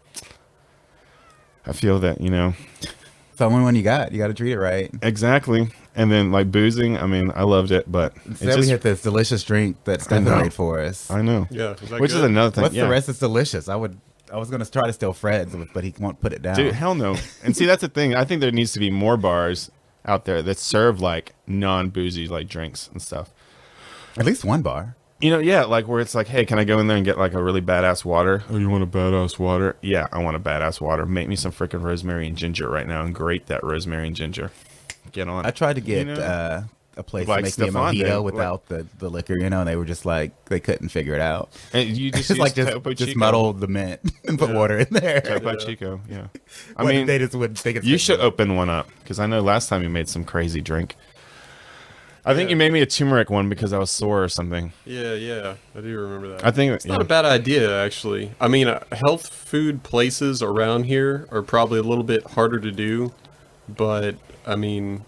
Speaker 3: I feel that,
Speaker 2: It's the only one you got. You got to treat it right.
Speaker 3: exactly. And then like boozing, I mean, I loved it, but
Speaker 2: Instead, we hit this delicious drink that Stefan
Speaker 3: know.
Speaker 2: made for us.
Speaker 3: I know.
Speaker 1: Yeah, is that
Speaker 3: Which is
Speaker 1: good?
Speaker 3: another thing.
Speaker 2: What's
Speaker 3: yeah.
Speaker 2: the rest? It's delicious. I was gonna try to steal Fred's, but he won't put it down.
Speaker 3: Dude, hell no. And see, that's the thing. I think there needs to be more bars out there that serve like non-boozy like drinks and stuff.
Speaker 2: At least one bar.
Speaker 3: Yeah, like where it's like, hey, can I go in there and get like a really badass water? Oh, you want a badass water? Yeah, I want a badass water. Make me some freaking rosemary and ginger right now and grate that rosemary and ginger. Get on.
Speaker 2: I tried to get a place to
Speaker 3: Like
Speaker 2: make me a
Speaker 3: Stefan did.
Speaker 2: mojito without the liquor, and they were just like they couldn't figure it out.
Speaker 3: And you just
Speaker 2: It's like
Speaker 3: use Topo
Speaker 2: just
Speaker 3: Chico.
Speaker 2: muddle the mint and put water in there.
Speaker 3: Topo Chico, yeah. I
Speaker 2: What,
Speaker 3: mean,
Speaker 2: they just wouldn't think it's
Speaker 3: you should open one up because I know last time you made some crazy drink. I think you made me a turmeric one because I was sore or something.
Speaker 1: Yeah, I do remember that.
Speaker 3: I think
Speaker 1: It's not a bad idea, actually. I mean, health food places around here are probably a little bit harder to do, but I mean,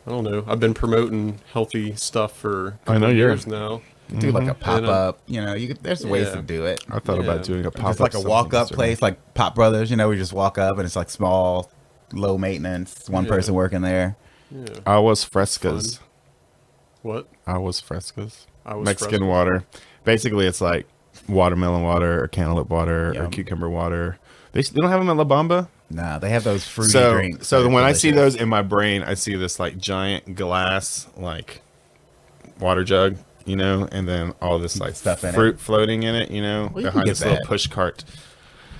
Speaker 1: I don't know. I've been promoting healthy stuff for a couple
Speaker 3: know you're-
Speaker 1: years now.
Speaker 2: do like a pop
Speaker 1: And,
Speaker 2: up. There's ways
Speaker 1: yeah.
Speaker 2: to do it.
Speaker 3: I thought about
Speaker 1: Yeah.
Speaker 3: doing a pop
Speaker 2: Just like a walk up place, like Pop Brothers. We just walk up and it's like small, low maintenance, one
Speaker 1: Yeah.
Speaker 2: person working there.
Speaker 1: Yeah.
Speaker 3: I was frescas.
Speaker 1: What?
Speaker 3: I was frescas.
Speaker 1: I was
Speaker 3: Mexican
Speaker 1: Frescas.
Speaker 3: water. Basically, it's like watermelon water or cantaloupe water or
Speaker 2: Yum.
Speaker 3: cucumber water. They don't have them at La Bamba.
Speaker 2: Nah, they have those fruity
Speaker 3: So,
Speaker 2: drinks.
Speaker 3: so
Speaker 2: that are
Speaker 3: when I see
Speaker 2: delicious.
Speaker 3: those in my brain, I see this like giant glass like water jug, and then all this like
Speaker 2: Stuff in it.
Speaker 3: fruit floating in it,
Speaker 2: you can
Speaker 3: behind
Speaker 2: get
Speaker 3: this little
Speaker 2: that.
Speaker 3: push cart.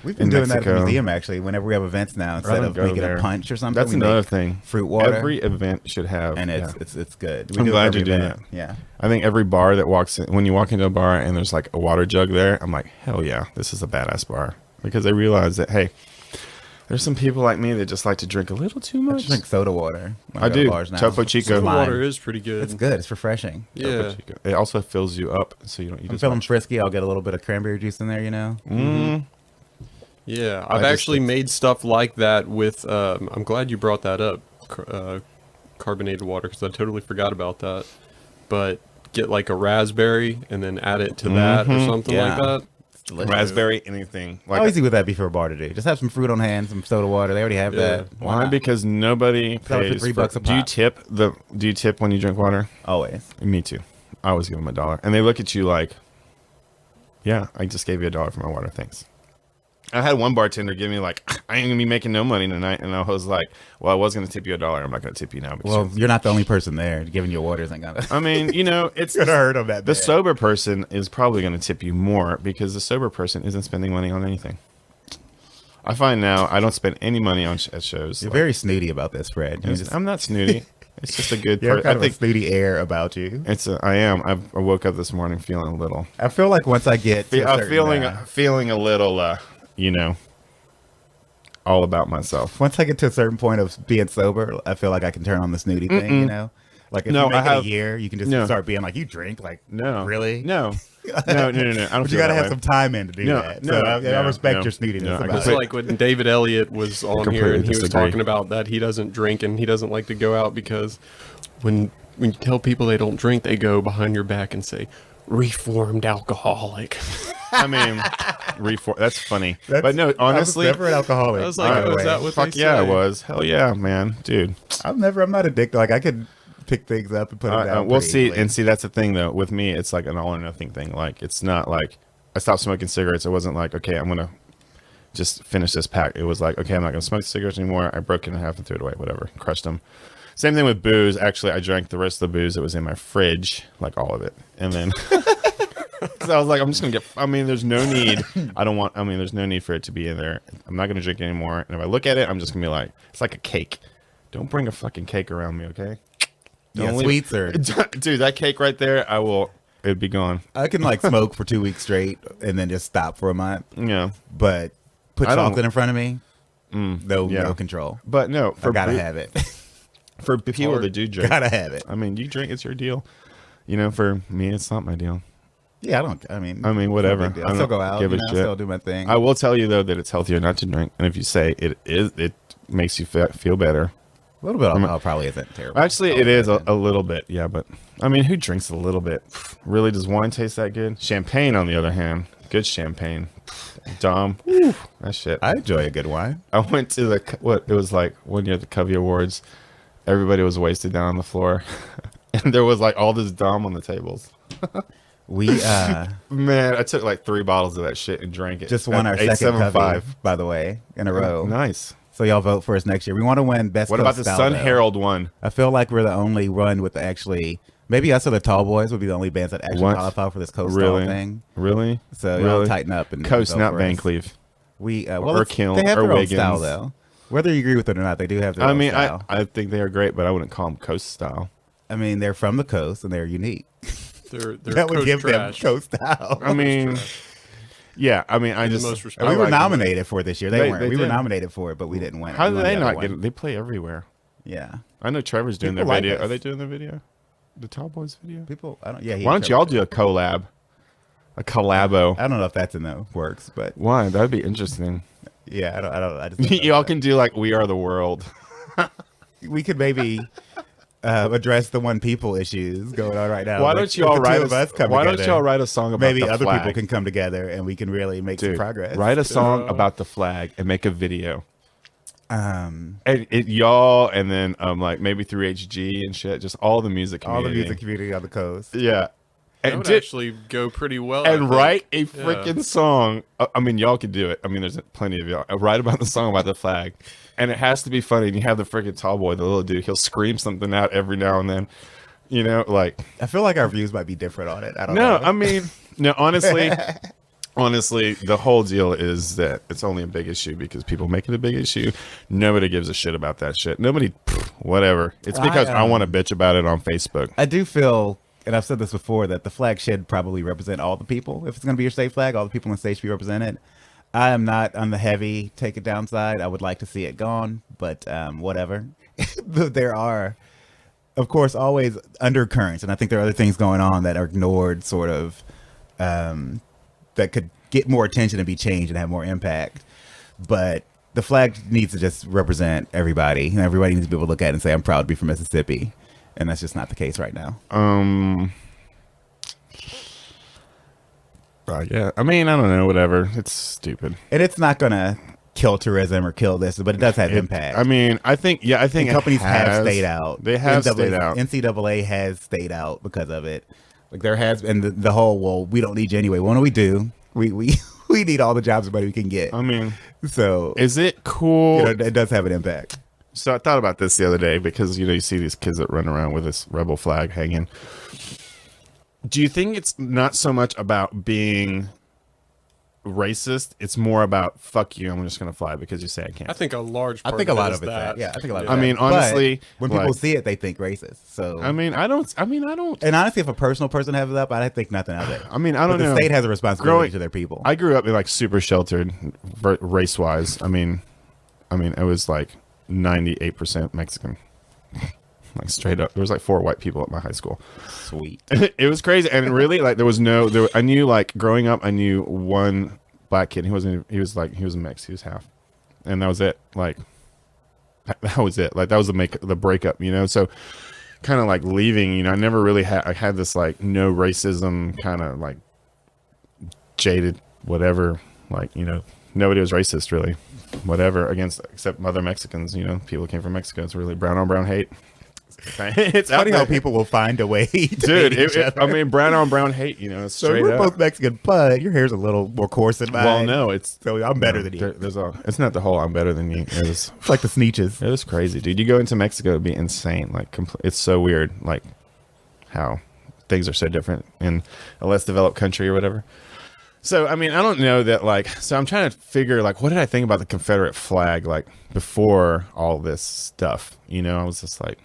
Speaker 2: we've been
Speaker 3: in
Speaker 2: doing that at
Speaker 3: Mexico.
Speaker 2: the museum actually. Whenever we have events now, instead
Speaker 3: Rather
Speaker 2: of
Speaker 3: go
Speaker 2: making
Speaker 3: there.
Speaker 2: a punch or something,
Speaker 3: That's
Speaker 2: we
Speaker 3: another
Speaker 2: make
Speaker 3: thing.
Speaker 2: fruit water.
Speaker 3: Every event should have,
Speaker 2: and
Speaker 3: yeah.
Speaker 2: it's good. We
Speaker 3: I'm
Speaker 2: do it
Speaker 3: glad
Speaker 2: every
Speaker 3: you're doing
Speaker 2: event.
Speaker 3: that.
Speaker 2: Yeah.
Speaker 3: I think every bar that walks in, when you walk into a bar and there's like a water jug there, I'm like, hell yeah, this is a badass bar. Because they realize that, hey, there's some people like me that just like to drink a little too
Speaker 2: I
Speaker 3: much.
Speaker 2: just drink soda water. when
Speaker 3: I
Speaker 2: go to
Speaker 3: do.
Speaker 2: bars now.
Speaker 3: Topo Chico.
Speaker 2: It's lime.
Speaker 1: Water is pretty good.
Speaker 2: It's good. It's refreshing.
Speaker 3: Topo
Speaker 1: Yeah.
Speaker 3: Chico. It also fills you up, so you don't eat
Speaker 2: I'm
Speaker 3: as
Speaker 2: feeling
Speaker 3: much.
Speaker 2: frisky. I'll get a little bit of cranberry juice in there.
Speaker 1: Yeah, I've
Speaker 3: just-
Speaker 1: actually made stuff like that with. I'm glad you brought that up, carbonated water, because I totally forgot about that. But get like a raspberry and then add it to that or something
Speaker 2: Yeah.
Speaker 1: like that.
Speaker 2: It's delicious.
Speaker 3: Raspberry, anything. Like
Speaker 2: How easy would that be for a bar to do? Just have some fruit on hand, some soda water. They already have
Speaker 1: Yeah.
Speaker 2: that.
Speaker 3: why?
Speaker 2: not?
Speaker 3: Because nobody
Speaker 2: Sell it for
Speaker 3: pays
Speaker 2: $3 a
Speaker 3: Do you
Speaker 2: pop.
Speaker 3: tip when you drink water?
Speaker 2: Always.
Speaker 3: Me too. I always give them $1, and they look at you like, "Yeah, I just gave you $1 for my water, thanks." I had one bartender give me like, I ain't gonna be making no money tonight, and I was like, well, I was gonna tip you $1. I'm not gonna tip you now.
Speaker 2: Well, you're not the only person there. Giving you orders ain't gonna.
Speaker 3: I mean, it's
Speaker 2: gonna hurt them that
Speaker 3: the
Speaker 2: bad.
Speaker 3: sober person is probably gonna tip you more because the sober person isn't spending money on anything. I find now I don't spend any money on at shows.
Speaker 2: You're very snooty about this, Fred.
Speaker 3: I'm not snooty. It's just a good.
Speaker 2: You have kind
Speaker 3: I
Speaker 2: of
Speaker 3: think
Speaker 2: a snooty air about you.
Speaker 3: I am. I woke up this morning feeling a little.
Speaker 2: I feel like once I get to a certain,
Speaker 3: feeling a little. All about myself.
Speaker 2: Once I get to a certain point of being sober, I feel like I can turn on the snooty thing. Like if you make it a year, you can just start being like, you drink, like really?
Speaker 3: No. I don't.
Speaker 2: But you got to have some time in to do that. So I respect your snootiness.
Speaker 1: It's like when David Elliott was on here and he was talking about that he doesn't drink and he doesn't like to go out because when you tell people they don't drink, they go behind your back and say, reformed alcoholic.
Speaker 3: I mean, that's funny. But no, honestly,
Speaker 2: I was never an alcoholic.
Speaker 1: I was like, is that what
Speaker 3: fuck
Speaker 1: they
Speaker 3: yeah,
Speaker 1: say?
Speaker 3: I was. Hell yeah, man, dude.
Speaker 2: I'm not addicted. Like I could pick things up and put them down.
Speaker 3: We'll see. And see, that's the thing though. With me, it's like an all or nothing thing. Like it's not like I stopped smoking cigarettes. It wasn't like, okay, I'm gonna just finish this pack. It was like, okay, I'm not gonna smoke cigarettes anymore. I broke it in half and threw it away. Whatever, crushed them. Same thing with booze. Actually, I drank the rest of the booze that was in my fridge, like all of it, and then. Because I was like, I'm just gonna there's no need. There's no need for it to be in there. I'm not gonna drink it anymore. And if I look at it, I'm just gonna be like, it's like a cake. Don't bring a fucking cake around me, okay?
Speaker 2: Sweets or
Speaker 3: dude, that cake right there, it'd be gone.
Speaker 2: I can like smoke for 2 weeks straight and then just stop for a month.
Speaker 3: Yeah,
Speaker 2: but put chocolate in front of me, no control.
Speaker 3: But no,
Speaker 2: I gotta have it.
Speaker 3: For people that do drink,
Speaker 2: gotta have it.
Speaker 3: I mean, you drink, it's your deal. For me, it's not my deal.
Speaker 2: Yeah, I mean,
Speaker 3: whatever.
Speaker 2: I still go out.
Speaker 3: Give a shit.
Speaker 2: Still do my thing.
Speaker 3: I will tell you though that it's healthier not to drink, and if you say it makes you feel better.
Speaker 2: A little bit of alcohol probably isn't terrible.
Speaker 3: Actually, it is a little bit, yeah. But I mean, who drinks a little bit? Really, does wine taste that good? Champagne, on the other hand, good champagne. Dom, that shit.
Speaker 2: I enjoy a good wine.
Speaker 3: I went to it was like one year at the Covey Awards. Everybody was wasted down on the floor, and there was like all this Dom on the tables. Man, I took like 3 bottles of that shit and drank it.
Speaker 2: Just won our second Covey, by the way, in a row.
Speaker 3: Nice.
Speaker 2: So y'all vote for us next year. We want to win best.
Speaker 3: What about the Sun Herald one?
Speaker 2: I feel like we're the only one with maybe us or the Tall Boys would be the only bands that actually qualify for this Coast Style thing.
Speaker 3: Really?
Speaker 2: So y'all tighten up and
Speaker 3: Coast, not Van Cleef.
Speaker 2: Or
Speaker 3: Kiln,
Speaker 2: they have
Speaker 3: or
Speaker 2: their own
Speaker 3: Wiggins.
Speaker 2: style though. Whether you agree with it or not, they do have their own style.
Speaker 3: I think they are great, but I wouldn't call them Coast Style.
Speaker 2: I mean, they're from the coast and they're unique.
Speaker 1: They're
Speaker 2: that would give
Speaker 1: trash.
Speaker 2: them Coast Style.
Speaker 3: I mean, yeah. I mean,
Speaker 2: we were nominated for it this year. They weren't. We were
Speaker 3: did.
Speaker 2: nominated for it, but we didn't win.
Speaker 3: How did they not get it? They play everywhere.
Speaker 2: Yeah.
Speaker 3: I know Trevor's doing
Speaker 2: People
Speaker 3: their
Speaker 2: like
Speaker 3: video.
Speaker 2: us.
Speaker 3: Are they doing the video? The Tall Boys video?
Speaker 2: People,
Speaker 3: Why don't y'all do a collab? A collabo.
Speaker 2: I don't know if that's in the works, but
Speaker 3: why? That'd be interesting.
Speaker 2: Yeah, I just
Speaker 3: y'all can do like We Are the World.
Speaker 2: We could maybe address the one people issues going on right now.
Speaker 3: Why don't y'all write a song about
Speaker 2: maybe
Speaker 3: the
Speaker 2: other
Speaker 3: flag?
Speaker 2: people can come together and we can really make some progress.
Speaker 3: Write a song about the flag and make a video.
Speaker 2: And
Speaker 3: y'all, and then like maybe through HG and shit, just all the music community.
Speaker 2: All the music community on the coast.
Speaker 3: Yeah.
Speaker 1: That would actually go pretty well.
Speaker 3: And write a freaking song. I mean, y'all could do it. I mean, there's plenty of y'all. Write about the song about the flag. And it has to be funny. And you have the freaking tall boy, the little dude. He'll scream something out every now and then. Like.
Speaker 2: I feel like our views might be different on it. I don't know.
Speaker 3: No, I mean, honestly, the whole deal is that it's only a big issue because people make it a big issue. Nobody gives a shit about that shit. Nobody, whatever. It's because I want to bitch about it on Facebook.
Speaker 2: I do feel, and I've said this before, that the flag should probably represent all the people. If it's going to be your state flag, all the people in the state should be represented. I am not on the heavy take it down side. I would like to see it gone, but whatever. There are, of course, always undercurrents, and I think there are other things going on that are ignored, sort of, that could get more attention and be changed and have more impact. But the flag needs to just represent everybody, and everybody needs to be able to look at it and say, I'm proud to be from Mississippi. And that's just not the case right now.
Speaker 3: Yeah. I mean, I don't know. Whatever. It's stupid.
Speaker 2: And it's not going to kill tourism or kill this, but it does have impact.
Speaker 3: I mean, I think
Speaker 2: companies have stayed out.
Speaker 3: They have stayed out.
Speaker 2: NCAA has stayed out because of it. Like there has been the whole, well, we don't need you anyway. What do? We we need all the jobs and money we can get.
Speaker 3: I mean,
Speaker 2: So
Speaker 3: is it cool?
Speaker 2: it does have an impact.
Speaker 3: So I thought about this the other day because, you see these kids that run around with this rebel flag hanging. Do you think it's not so much about being racist? It's more about, fuck you, I'm just going to fly because you say I can't.
Speaker 1: I think a large part
Speaker 2: I think a lot
Speaker 1: is
Speaker 2: of it's that. Yeah, I think a lot of
Speaker 3: I
Speaker 2: it's
Speaker 3: mean,
Speaker 2: that.
Speaker 3: honestly,
Speaker 2: But when
Speaker 3: like-
Speaker 2: people see it, they think racist. So
Speaker 3: I don't.
Speaker 2: And honestly, if a personal person has it up, I think nothing of it.
Speaker 3: I mean, I don't
Speaker 2: But
Speaker 3: know.
Speaker 2: the state has a responsibility to their people.
Speaker 3: I grew up in like super sheltered race wise. I mean, it was like 98% Mexican. Like straight up, there was like 4 white people at my high school.
Speaker 2: Sweet.
Speaker 3: It was crazy, and really, like there was no. I knew like growing up, I knew one black kid. He was a mix. He was half, and that was it. Like that was it. Like that was the breakup. So kind of like leaving. I never really had. I had this like no racism kind of like jaded whatever. Like nobody was racist really, whatever except other Mexicans. People came from Mexico. It's really brown on brown hate. It's
Speaker 2: Funny how people will find a way to
Speaker 3: dude.
Speaker 2: hate each other.
Speaker 3: Brown on brown hate. It's
Speaker 2: So
Speaker 3: straight
Speaker 2: we're
Speaker 3: up.
Speaker 2: both Mexican, but your hair's a little more coarse than mine.
Speaker 3: Well, no, it's
Speaker 2: So I'm better than you.
Speaker 3: It's not the whole I'm better than you.
Speaker 2: It's like the Sneetches.
Speaker 3: It was crazy, dude. You go into Mexico, it'd be insane. Like, it's so weird, like how things are so different in a less developed country or whatever. So, I don't know that, like, so I'm trying to figure, like, what did I think about the Confederate flag, like, before all this stuff? I was just like,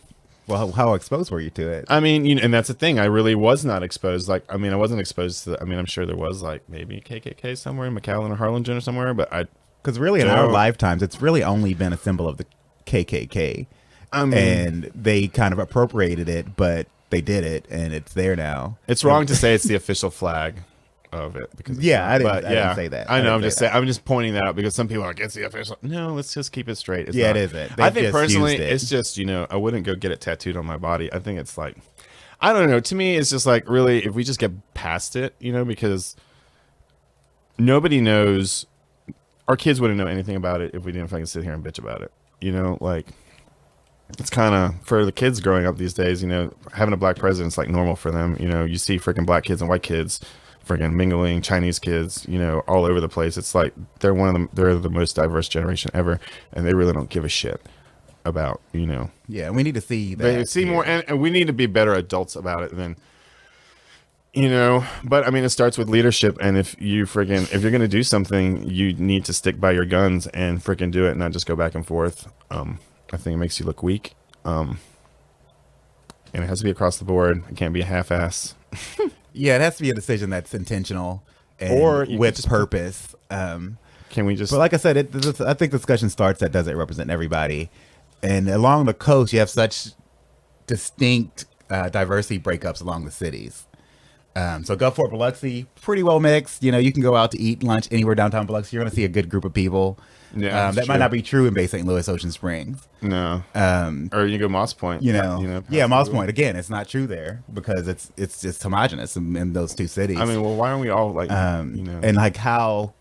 Speaker 2: Well, how exposed were you to it?
Speaker 3: and that's the thing. I really was not exposed. Like, I wasn't exposed to, I'm sure there was, like, maybe KKK somewhere in McAllen or Harlingen or somewhere, but
Speaker 2: Because really, in our lifetimes, it's really only been a symbol of the KKK. And they kind of appropriated it, but they did it, and it's there now.
Speaker 3: it's wrong to say it's the official flag of it because it's
Speaker 2: Yeah,
Speaker 3: not,
Speaker 2: I didn't-
Speaker 3: but
Speaker 2: I didn't say that.
Speaker 3: I know.
Speaker 2: I didn't say that.
Speaker 3: I'm just pointing that out because some people are like, it's the official. No, let's just keep it straight. It's
Speaker 2: Yeah,
Speaker 3: not.
Speaker 2: it isn't.
Speaker 3: I
Speaker 2: They've
Speaker 3: think
Speaker 2: just
Speaker 3: personally,
Speaker 2: used it.
Speaker 3: it's just I wouldn't go get it tattooed on my body. I think it's like, I don't know. To me, it's just like really if we just get past it, because nobody knows. Our kids wouldn't know anything about it if we didn't fucking sit here and bitch about it. Like. It's kind of for the kids growing up these days, having a black president's like normal for them. You see freaking black kids and white kids freaking mingling, Chinese kids, all over the place. It's like they're the most diverse generation ever, and they really don't give a shit about,
Speaker 2: Yeah, we need to see that.
Speaker 3: they see more, and we need to be better adults about it than, but it starts with leadership. And if you're going to do something, you need to stick by your guns and freaking do it, and not just go back and forth. I think it makes you look weak. And it has to be across the board. It can't be a half-ass.
Speaker 2: Yeah, it has to be a decision that's intentional and
Speaker 3: Or you
Speaker 2: with
Speaker 3: could just
Speaker 2: purpose.
Speaker 3: Can we just...
Speaker 2: But like I said, I think the discussion starts that does it represent everybody. And along the coast, you have such distinct diversity breakups along the cities. So Gulfport, Biloxi, pretty well mixed. You can go out to eat lunch anywhere downtown Biloxi. You're going to see a good group of people.
Speaker 3: Yeah,
Speaker 2: that might not be true in Bay St. Louis, Ocean Springs.
Speaker 3: No. Or you go Moss Point.
Speaker 2: Yeah, Moss Point. Again, it's not true there because it's just homogenous in those two cities.
Speaker 3: Well, why aren't we all like,
Speaker 2: And like how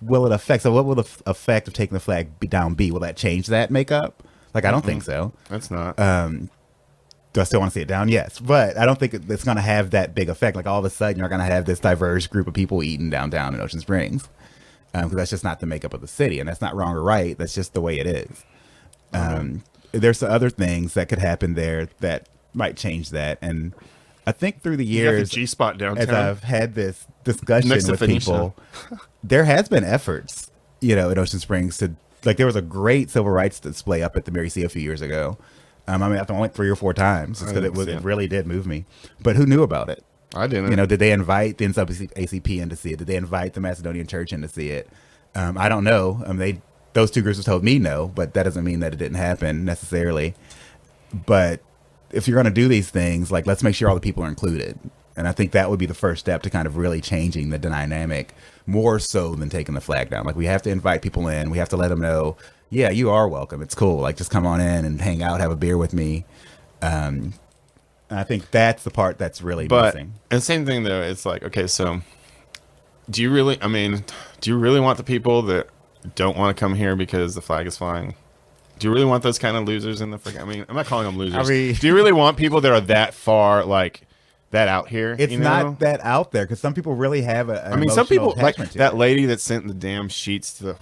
Speaker 2: will it affect? So what will the effect of taking the flag down be? Will that change that makeup? Like, I don't think so.
Speaker 3: That's not.
Speaker 2: Do I still want to see it down? Yes. But I don't think it's going to have that big effect. Like all of a sudden you're going to have this diverse group of people eating downtown in Ocean Springs. Because that's just not the makeup of the city, and that's not wrong or right. That's just the way it is. There's other things that could happen there that might change that, and I think through the
Speaker 3: You got the
Speaker 2: years,
Speaker 3: G-spot downtown.
Speaker 2: as I've had this discussion
Speaker 3: Next to
Speaker 2: with
Speaker 3: Phoenicia.
Speaker 2: people, there has been efforts, in Ocean Springs to there was a great civil rights display up at the Mary C a few years ago. I went 3 or 4 times because it really did move me. But who knew about it?
Speaker 3: I didn't.
Speaker 2: Did they invite the NAACP in to see it? Did they invite the Macedonian Church in to see it? I don't know. Those two groups told me no, but that doesn't mean that it didn't happen necessarily. But if you're going to do these things, like, let's make sure all the people are included. And I think that would be the first step to kind of really changing the dynamic more so than taking the flag down. Like, we have to invite people in. We have to let them know, yeah, you are welcome. It's cool. Like, just come on in and hang out, have a beer with me. And I think that's the part that's really missing.
Speaker 3: And same thing though, it's like, okay, so do you really want the people that don't want to come here because the flag is flying? Do you really want those kind of losers in the freaking, I'm not calling them losers. Do you really want people that are that far, like, that out here.
Speaker 2: It's
Speaker 3: you know?
Speaker 2: not that out there because some people really have
Speaker 3: I mean, some people like
Speaker 2: to
Speaker 3: that
Speaker 2: it.
Speaker 3: lady that sent the damn sheets to the.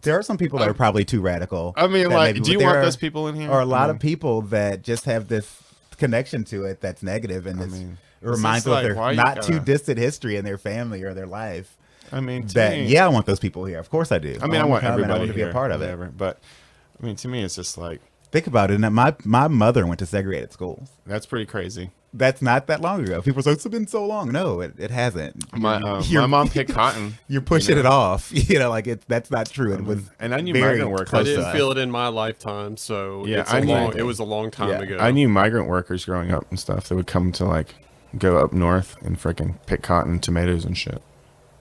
Speaker 2: There are some people that are probably too radical.
Speaker 3: I mean,
Speaker 2: that
Speaker 3: like,
Speaker 2: maybe-
Speaker 3: do you
Speaker 2: but there
Speaker 3: want
Speaker 2: are-
Speaker 3: those people in here?
Speaker 2: Or a lot of people that just have this connection to it that's negative, and it reminds them of
Speaker 3: like, why
Speaker 2: their
Speaker 3: you
Speaker 2: not
Speaker 3: gotta-
Speaker 2: too distant history in their family or their life.
Speaker 3: I mean, to
Speaker 2: That
Speaker 3: me,
Speaker 2: yeah, I want those people here. Of course I do.
Speaker 3: I mean, I want
Speaker 2: them to come, and
Speaker 3: everybody
Speaker 2: I want to be
Speaker 3: here,
Speaker 2: a part of
Speaker 3: whatever.
Speaker 2: it.
Speaker 3: But I mean, to me, it's just like
Speaker 2: Think about it. And my mother went to segregated schools.
Speaker 3: that's pretty crazy.
Speaker 2: That's not that long ago. People say it's been so long. No, it hasn't.
Speaker 3: My mom picked cotton.
Speaker 2: You're pushing
Speaker 3: you know?
Speaker 2: it off. You know, like that's not true. It was
Speaker 3: And I knew
Speaker 2: very
Speaker 3: migrant workers.
Speaker 1: I
Speaker 2: close to
Speaker 1: didn't
Speaker 2: us.
Speaker 1: feel it in my lifetime, so
Speaker 3: Yeah,
Speaker 1: it's
Speaker 3: I
Speaker 1: a
Speaker 3: knew
Speaker 1: long,
Speaker 3: it.
Speaker 1: it was a long time
Speaker 2: Yeah,
Speaker 1: ago.
Speaker 3: I knew migrant workers growing up and stuff. They would come to like go up north and freaking pick cotton, tomatoes, and shit.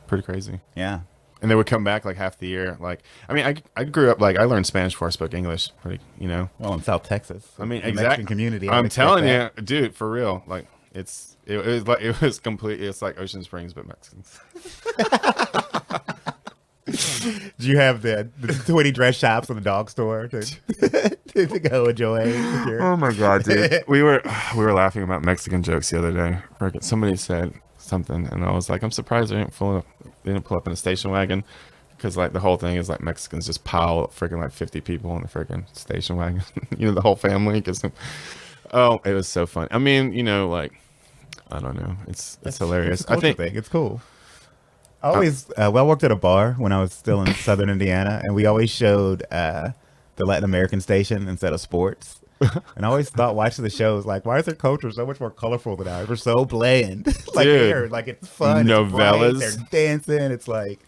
Speaker 3: Pretty crazy.
Speaker 2: Yeah.
Speaker 3: And they would come back like half the year. Like, I mean, I grew up like I learned Spanish before I spoke English. Pretty, you know.
Speaker 2: Well, in South Texas.
Speaker 3: I mean,
Speaker 2: the
Speaker 3: exactly.
Speaker 2: Mexican community. I
Speaker 3: I'm
Speaker 2: would expect
Speaker 3: telling
Speaker 2: that.
Speaker 3: you, dude, for real. Like, it was like it was completely. It's like Ocean Springs, but Mexicans.
Speaker 2: Do you have the 20 dress shops in the dog store to, to go enjoy?
Speaker 3: Oh my god, dude. we were laughing about Mexican jokes the other day. Freaking somebody said something, and I was like, I'm surprised they didn't pull up in a station wagon, because like the whole thing is like Mexicans just pile freaking like 50 people in the freaking station wagon. You know, the whole family. Oh, it was so fun. I mean, you know, like I don't know. It's hilarious.
Speaker 2: It's a culture thing. It's cool. I always, I worked at a bar when I was still in Southern Indiana, and we always showed the Latin American station instead of sports. And I always thought watching the shows, like, why is their culture so much more colorful than ours? We're so bland. Like,
Speaker 3: Dude,
Speaker 2: like it's fun.
Speaker 3: novellas.
Speaker 2: It's bright, they're dancing. It's like,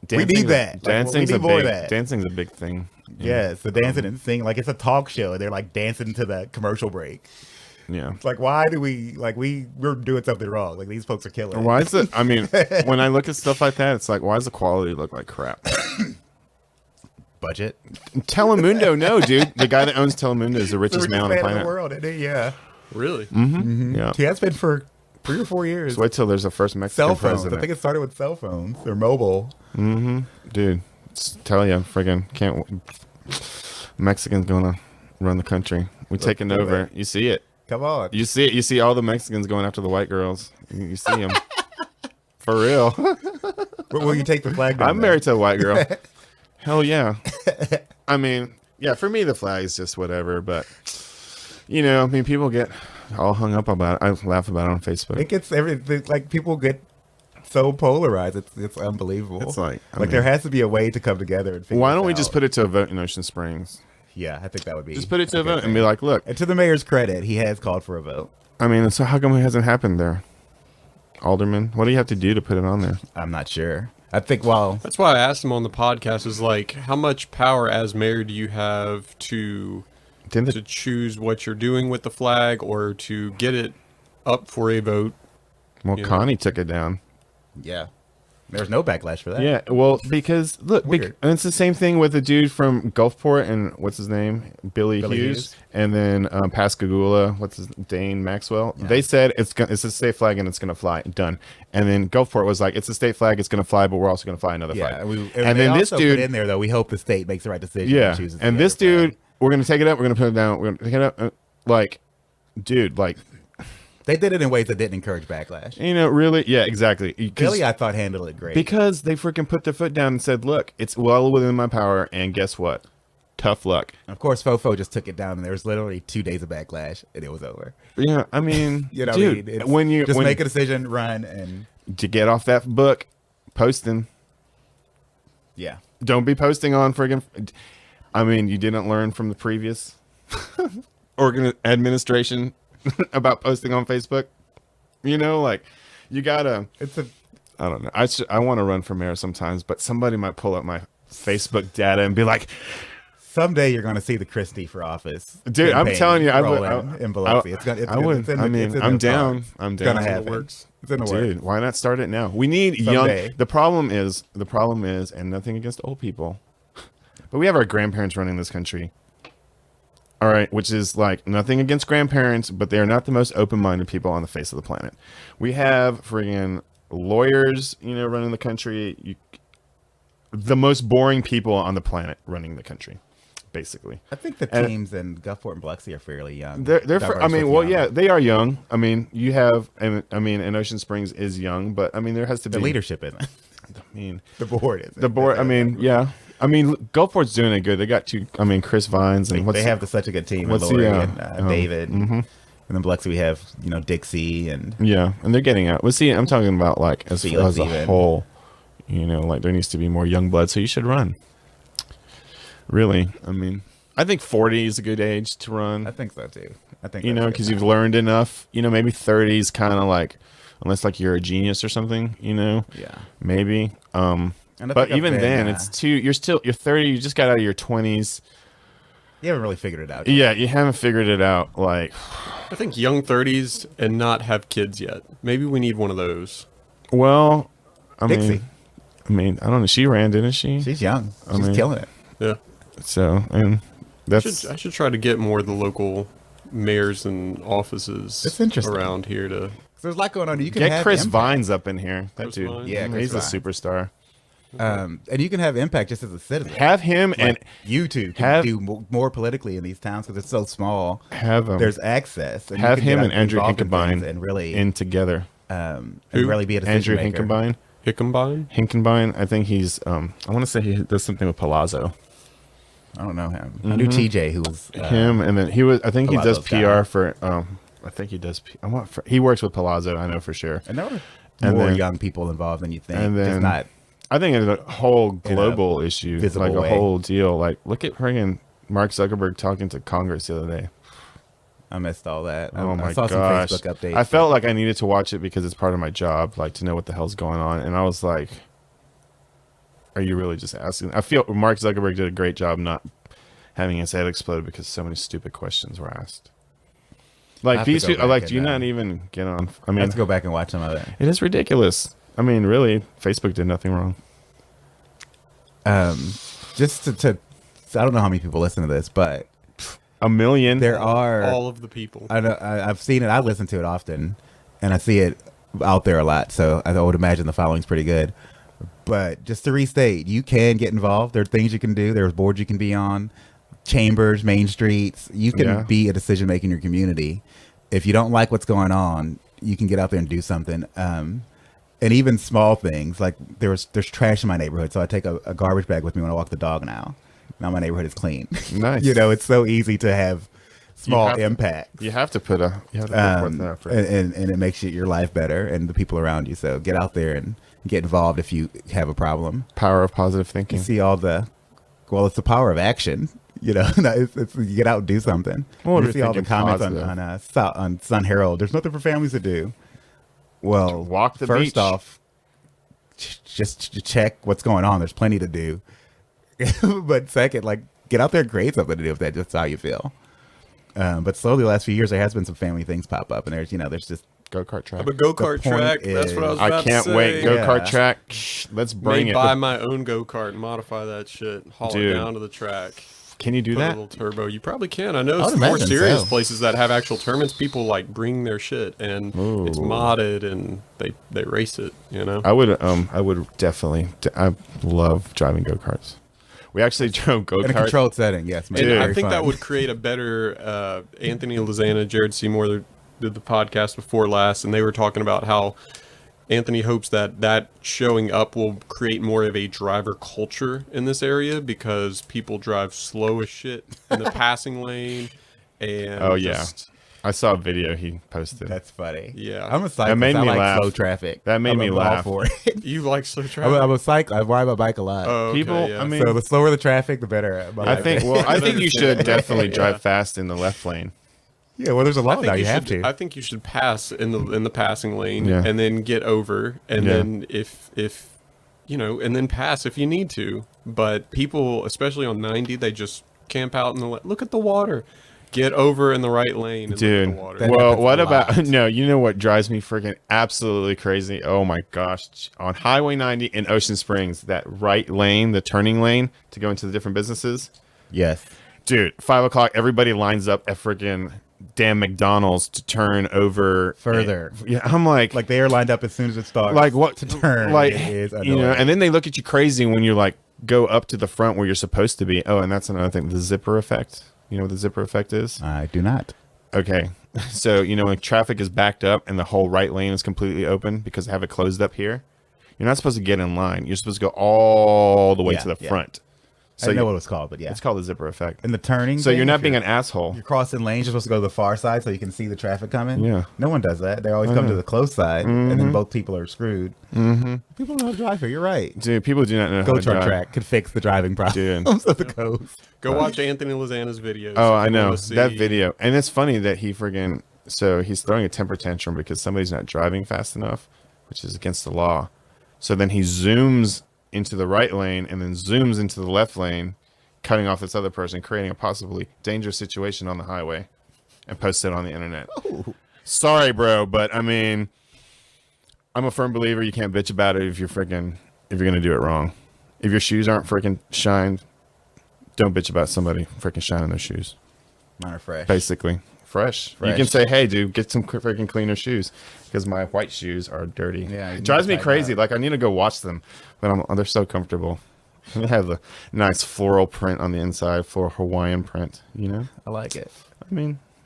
Speaker 2: we
Speaker 3: Dancing's
Speaker 2: need that. Like,
Speaker 3: Dancing's
Speaker 2: we need more of
Speaker 3: big.
Speaker 2: that.
Speaker 3: Dancing's a big thing.
Speaker 2: Yes, the dancing and singing. Like, it's a talk show. They're like dancing to the commercial break.
Speaker 3: Yeah.
Speaker 2: It's like, why do we, like, we're doing something wrong. Like, these folks are killing it.
Speaker 3: Why is it? I mean, when I look at stuff like that, it's like, why does the quality look like crap?
Speaker 2: Budget.
Speaker 3: Telemundo, no, dude. The guy that owns Telemundo is the richest man on the
Speaker 2: in
Speaker 3: planet.
Speaker 2: the world, isn't he? Yeah.
Speaker 1: Really?
Speaker 3: Yeah.
Speaker 2: He has been for 3 or 4 years.
Speaker 3: So wait till there's a first Mexican
Speaker 2: Cell phones.
Speaker 3: president.
Speaker 2: I think it started with cell phones. They're mobile.
Speaker 3: Dude, tell you, friggin' can't. Mexicans gonna run the country. We're taking
Speaker 2: do
Speaker 3: over.
Speaker 2: it.
Speaker 3: You see it.
Speaker 2: Come on.
Speaker 3: You see it. You see all the Mexicans going after the white girls. You see them. For real.
Speaker 2: Where will you take the flag down?
Speaker 3: I'm married to a white girl. Hell yeah. I mean, yeah, for me, the flag is just whatever. But, you know, I mean, people get all hung up about it. I laugh about it on Facebook.
Speaker 2: It gets everything. Like, people get so polarized. It's unbelievable.
Speaker 3: It's like, I
Speaker 2: there
Speaker 3: mean,
Speaker 2: has to be a way to come together and figure
Speaker 3: why don't we
Speaker 2: this
Speaker 3: just
Speaker 2: out.
Speaker 3: put it to a vote in Ocean Springs?
Speaker 2: Yeah, I think that would be.
Speaker 3: Just put it to a
Speaker 2: good
Speaker 3: vote and
Speaker 2: thing.
Speaker 3: be like, look,
Speaker 2: And to the mayor's credit, he has called for a vote.
Speaker 3: I mean, so how come it hasn't happened there? Alderman, what do you have to do to put it on there?
Speaker 2: I'm not sure. I think, well,
Speaker 1: That's why I asked him on the podcast, is like, how much power as mayor do you have to
Speaker 3: Didn't
Speaker 1: to choose what you're doing with the flag, or to get it up for a vote?
Speaker 3: well,
Speaker 1: you know.
Speaker 3: Connie took it down.
Speaker 2: yeah. There's no backlash for that.
Speaker 3: Yeah, well, because look,
Speaker 2: Weird.
Speaker 3: and it's the same thing with the dude from Gulfport and what's his name, Billy
Speaker 2: Billy
Speaker 3: Hughes,
Speaker 2: Hughes.
Speaker 3: and then Pascagoula, what's his Dane Maxwell. They said it's a state flag and it's gonna fly. Done. And then Gulfport was like, it's a state flag, it's gonna fly, but we're also gonna fly another
Speaker 2: Yeah.
Speaker 3: flag.
Speaker 2: And
Speaker 3: then this
Speaker 2: also
Speaker 3: dude,
Speaker 2: put in there, though, we hope the state makes the right decision.
Speaker 3: yeah,
Speaker 2: And chooses
Speaker 3: and
Speaker 2: the
Speaker 3: this
Speaker 2: other flag.
Speaker 3: dude, we're gonna take it up, we're gonna put it down, we're gonna take it up, like, dude, like,
Speaker 2: They did it in ways that didn't encourage backlash.
Speaker 3: you know, really, yeah, exactly. 'Cause-
Speaker 2: Billy, I thought, handled it great.
Speaker 3: because they freaking put their foot down and said, look, it's well within my power, and guess what? Tough luck.
Speaker 2: Of course, Fofo just took it down, and there was literally 2 days of backlash, and it was over.
Speaker 3: Yeah, I mean,
Speaker 2: You know,
Speaker 3: dude,
Speaker 2: what I mean? It's
Speaker 3: when you
Speaker 2: just
Speaker 3: when,
Speaker 2: make a decision, run, and
Speaker 3: to get off that book, posting,
Speaker 2: yeah,
Speaker 3: don't be posting on friggin'. I mean, you didn't learn from the previous administration about posting on Facebook. You know, like you gotta.
Speaker 2: it's a
Speaker 3: I don't know. I want to run for mayor sometimes, but somebody might pull up my Facebook data and be like,
Speaker 2: someday you're going to see the Christie for office,
Speaker 3: dude, I'm
Speaker 2: campaign
Speaker 3: telling you, I would.
Speaker 2: rolling in Biloxi. It's gonna. It's
Speaker 3: I
Speaker 2: gonna-
Speaker 3: would.
Speaker 2: it's in
Speaker 3: I
Speaker 2: the-
Speaker 3: mean,
Speaker 2: it's in
Speaker 3: I'm
Speaker 2: the
Speaker 3: down.
Speaker 2: cards.
Speaker 3: I'm
Speaker 2: It's
Speaker 3: down.
Speaker 2: gonna
Speaker 1: It
Speaker 2: happen.
Speaker 1: works.
Speaker 2: It's in the
Speaker 3: Dude,
Speaker 2: works.
Speaker 3: why not start it now? We need
Speaker 2: Someday.
Speaker 3: young. The problem is, and nothing against old people, but we have our grandparents running this country. All right, which is like nothing against grandparents, but they are not the most open-minded people on the face of the planet. We have friggin' lawyers, you know, running the country. The most boring people on the planet running the country. basically.
Speaker 2: I think the teams in Gulfport and Biloxi are fairly young.
Speaker 3: I mean, well, yeah, they are young. I mean, you have, and Ocean Springs is young, but I mean, there has to be
Speaker 2: the leadership isn't.
Speaker 3: I mean,
Speaker 2: The board is.
Speaker 3: the board. I mean, yeah. I mean, Gulfport's doing it good. They got two. I mean, Chris Vines and
Speaker 2: They have such a good team.
Speaker 3: what's
Speaker 2: Lori
Speaker 3: the,
Speaker 2: and David, and then Biloxi we have Dixie and
Speaker 3: yeah, and they're getting out. Well, see, I'm talking about like as
Speaker 2: Felix
Speaker 3: a
Speaker 2: even.
Speaker 3: whole. Like there needs to be more young blood, so you should run. Really, I mean, I think 40 is a good age to run.
Speaker 2: I think so too. I think
Speaker 3: Because you've learned enough. Maybe 30 is kind of like, unless like you're a genius or something.
Speaker 2: Yeah.
Speaker 3: Maybe.
Speaker 2: And I
Speaker 3: But
Speaker 2: think
Speaker 3: even
Speaker 2: I've been,
Speaker 3: then, you're 30. You just got out of your 20s.
Speaker 2: you haven't really figured it out yet.
Speaker 3: Yeah, you haven't figured it out. Like,
Speaker 1: I think young 30s and not have kids yet. Maybe we need one of those.
Speaker 3: well,
Speaker 2: Dixie.
Speaker 3: I don't know. She ran, didn't she?
Speaker 2: She's young. She's
Speaker 3: mean-
Speaker 2: killing it.
Speaker 1: Yeah.
Speaker 3: So, and that's
Speaker 1: I should try to get more of the local mayors and offices
Speaker 2: It's interesting.
Speaker 1: around here to.
Speaker 2: So there's a lot going on. You can
Speaker 3: get
Speaker 2: have
Speaker 3: Chris
Speaker 2: impact.
Speaker 3: Vines up in here. That
Speaker 1: Chris
Speaker 3: dude.
Speaker 1: Vines?
Speaker 2: Yeah, Chris
Speaker 3: he's a
Speaker 2: Vines.
Speaker 3: superstar.
Speaker 2: And you can have impact just as a citizen.
Speaker 3: Have him and
Speaker 2: Like, you two can
Speaker 3: have-
Speaker 2: do more politically in these towns because it's so small.
Speaker 3: have him.
Speaker 2: There's access. And you
Speaker 3: have
Speaker 2: can
Speaker 3: him
Speaker 2: get
Speaker 3: and Andrew
Speaker 2: involved in
Speaker 3: Hinkenbein
Speaker 2: things and really
Speaker 3: in together.
Speaker 2: and
Speaker 1: Who?
Speaker 2: really be a decision
Speaker 3: Andrew
Speaker 2: maker.
Speaker 3: Hinkenbein.
Speaker 1: Hickenbein?
Speaker 3: I think he's. I want to say he does something with Palazzo.
Speaker 2: I don't know him. I knew TJ who was
Speaker 3: Him and then he was. I think he does
Speaker 2: Palazzo's
Speaker 3: PR
Speaker 2: guy.
Speaker 3: for. I think he does. He works with Palazzo. I know for sure.
Speaker 2: And there were
Speaker 3: And
Speaker 2: more
Speaker 3: then-
Speaker 2: young people involved than you think.
Speaker 3: and then-
Speaker 2: just not.
Speaker 3: I think it's a whole global issue,
Speaker 2: visible
Speaker 3: like a
Speaker 2: way.
Speaker 3: whole deal. Like, look at friggin' Mark Zuckerberg talking to Congress the other day.
Speaker 2: I missed all that.
Speaker 3: Oh my
Speaker 2: I saw
Speaker 3: gosh!
Speaker 2: some Facebook updates.
Speaker 3: I felt like I needed to watch it because it's part of my job, like to know what the hell's going on. And I was like, "Are you really just asking?" I feel Mark Zuckerberg did a great job not having his head explode because so many stupid questions were asked.
Speaker 2: I
Speaker 3: Like
Speaker 2: have to
Speaker 3: these
Speaker 2: go
Speaker 3: people,
Speaker 2: back
Speaker 3: like,
Speaker 2: and,
Speaker 3: do you not even get on? I
Speaker 2: I
Speaker 3: mean,
Speaker 2: have to go back and watch some of it.
Speaker 3: it is ridiculous. I mean, really, Facebook did nothing wrong.
Speaker 2: Just to I don't know how many people listen to this, but
Speaker 3: A million.
Speaker 2: there are.
Speaker 1: All of the people.
Speaker 2: I know, I've seen it. I listen to it often, and I see it out there a lot. So I would imagine the following's pretty good. But just to restate, you can get involved. There are things you can do. There's boards you can be on, chambers, main streets. You can
Speaker 3: Yeah.
Speaker 2: be a decision maker in your community. If you don't like what's going on, you can get out there and do something. And even small things like there's trash in my neighborhood, so I take a garbage bag with me when I walk the dog now. Now my neighborhood is clean.
Speaker 3: Nice.
Speaker 2: It's so easy to have small
Speaker 3: have to-
Speaker 2: impact.
Speaker 3: You have to put forth that effort.
Speaker 2: And it makes your life better and the people around you. So get out there and get involved if you have a problem.
Speaker 3: Power of positive
Speaker 2: You
Speaker 3: thinking.
Speaker 2: see all it's the power of action. It's you get out and do something.
Speaker 3: Well,
Speaker 2: you
Speaker 3: you're
Speaker 2: see all the
Speaker 3: thinking
Speaker 2: comments
Speaker 3: positive.
Speaker 2: on Sun Herald. There's nothing for families to do. Well,
Speaker 3: Walk the
Speaker 2: first
Speaker 3: beach.
Speaker 2: off, just check what's going on. There's plenty to do. But second, get out there and create something to do if that's how you feel. But slowly, the last few years, there has been some family things pop up, and there's just
Speaker 3: Go-kart track.
Speaker 1: A go-kart
Speaker 2: The point
Speaker 1: track. That's what I was
Speaker 3: I
Speaker 1: about
Speaker 3: can't
Speaker 1: to say.
Speaker 3: wait. Go-kart
Speaker 2: Yeah.
Speaker 3: track. Shh, let's bring
Speaker 1: May
Speaker 3: it.
Speaker 1: buy my own go-kart and modify that shit. Haul
Speaker 3: Dude.
Speaker 1: it down to the track.
Speaker 3: Can you do
Speaker 1: Put a
Speaker 3: that?
Speaker 1: little turbo. You probably can. I know
Speaker 2: I would
Speaker 1: some more
Speaker 2: imagine
Speaker 1: serious
Speaker 2: so.
Speaker 1: places that have actual tournaments. People bring their shit and it's
Speaker 3: Ooh.
Speaker 1: modded and they race it.
Speaker 3: I would definitely. I love driving go-karts. We actually drove
Speaker 2: in a
Speaker 3: go-karts.
Speaker 2: controlled setting. Yes,
Speaker 1: And
Speaker 3: Dude.
Speaker 1: I think that
Speaker 2: fun.
Speaker 1: would create a better Anthony Lozana, Jared Seymour did the podcast before last, and they were talking about how Anthony hopes that showing up will create more of a driver culture in this area because people drive slow as shit in the passing lane. And
Speaker 3: Oh, yeah.
Speaker 1: just-
Speaker 3: I saw a video he posted.
Speaker 2: That's funny.
Speaker 1: Yeah.
Speaker 2: I'm a cyclist.
Speaker 3: That made
Speaker 2: I
Speaker 3: me
Speaker 2: like
Speaker 3: laugh.
Speaker 2: slow traffic.
Speaker 3: That made me
Speaker 2: I'm all
Speaker 3: laugh.
Speaker 2: for it.
Speaker 1: You like slow
Speaker 2: I'm
Speaker 1: traffic?
Speaker 2: a cyclist. I ride my bike a lot.
Speaker 1: Oh, okay,
Speaker 3: People,
Speaker 1: yeah.
Speaker 3: I mean,
Speaker 2: So the slower the traffic, the better.
Speaker 3: I think. Well, I think you should definitely
Speaker 1: Yeah.
Speaker 3: drive fast in the left lane.
Speaker 2: yeah. Well, there's a
Speaker 1: I
Speaker 2: law
Speaker 1: think
Speaker 2: now. You have
Speaker 1: should,
Speaker 2: to.
Speaker 1: I think you should pass in the passing lane
Speaker 3: Yeah.
Speaker 1: and then get over and
Speaker 3: Yeah.
Speaker 1: then if and then pass if you need to. But people, especially on 90, they just camp out in the look at the water. Get over in the right lane and
Speaker 3: Dude,
Speaker 1: look at the water.
Speaker 2: That
Speaker 3: well,
Speaker 2: happens
Speaker 3: what
Speaker 2: a
Speaker 3: about
Speaker 2: lot.
Speaker 3: no? You know what drives me freaking absolutely crazy? Oh my gosh! On Highway 90 in Ocean Springs, that right lane, the turning lane to go into the different businesses,
Speaker 2: Yes.
Speaker 3: dude. 5 o'clock, everybody lines up at freaking damn McDonald's to turn over
Speaker 2: Further.
Speaker 3: Yeah, I'm like
Speaker 2: Like they are lined up as soon as it starts.
Speaker 3: what
Speaker 2: to turn?
Speaker 3: Like
Speaker 2: It is
Speaker 3: you know,
Speaker 2: annoying.
Speaker 3: and then they look at you crazy when you're like go up to the front where you're supposed to be. Oh, and that's another thing, the zipper effect. You know what the zipper effect is?
Speaker 2: I do not.
Speaker 3: Okay. So, when traffic is backed up and the whole right lane is completely open because they have it closed up here, you're not supposed to get in line. You're supposed to go all the way to the front.
Speaker 2: So I didn't know what it was called, but yeah.
Speaker 3: It's called the zipper effect.
Speaker 2: And the turning.
Speaker 3: So you're not being an asshole.
Speaker 2: You're crossing lanes. You're supposed to go to the far side so you can see the traffic coming.
Speaker 3: Yeah.
Speaker 2: No one does that. They always come to the close side, and then both people are screwed. Mm-hmm. People don't know how to drive here. You're right.
Speaker 3: Dude, people do not know how to drive.
Speaker 2: Go track could fix the driving problems of the coast.
Speaker 1: Go watch Anthony Lozana's videos.
Speaker 3: Oh, I know. That video. And it's funny that he's throwing a temper tantrum because somebody's not driving fast enough, which is against the law. So then he zooms into the right lane and then zooms into the left lane, cutting off this other person, creating a possibly dangerous situation on the highway, and posts it on the internet. Oh. Sorry, bro, but I'm a firm believer you can't bitch about it if you're going to do it wrong. If your shoes aren't freaking shined, don't bitch about somebody freaking shining their shoes.
Speaker 2: Mine are fresh.
Speaker 3: Basically. Fresh. You can say, hey, dude, get some freaking cleaner shoes because my white shoes are dirty. Yeah, it drives me crazy. Like, I need to go wash them, but they're so comfortable. They have the nice floral print on the inside, for Hawaiian print,
Speaker 2: I like it.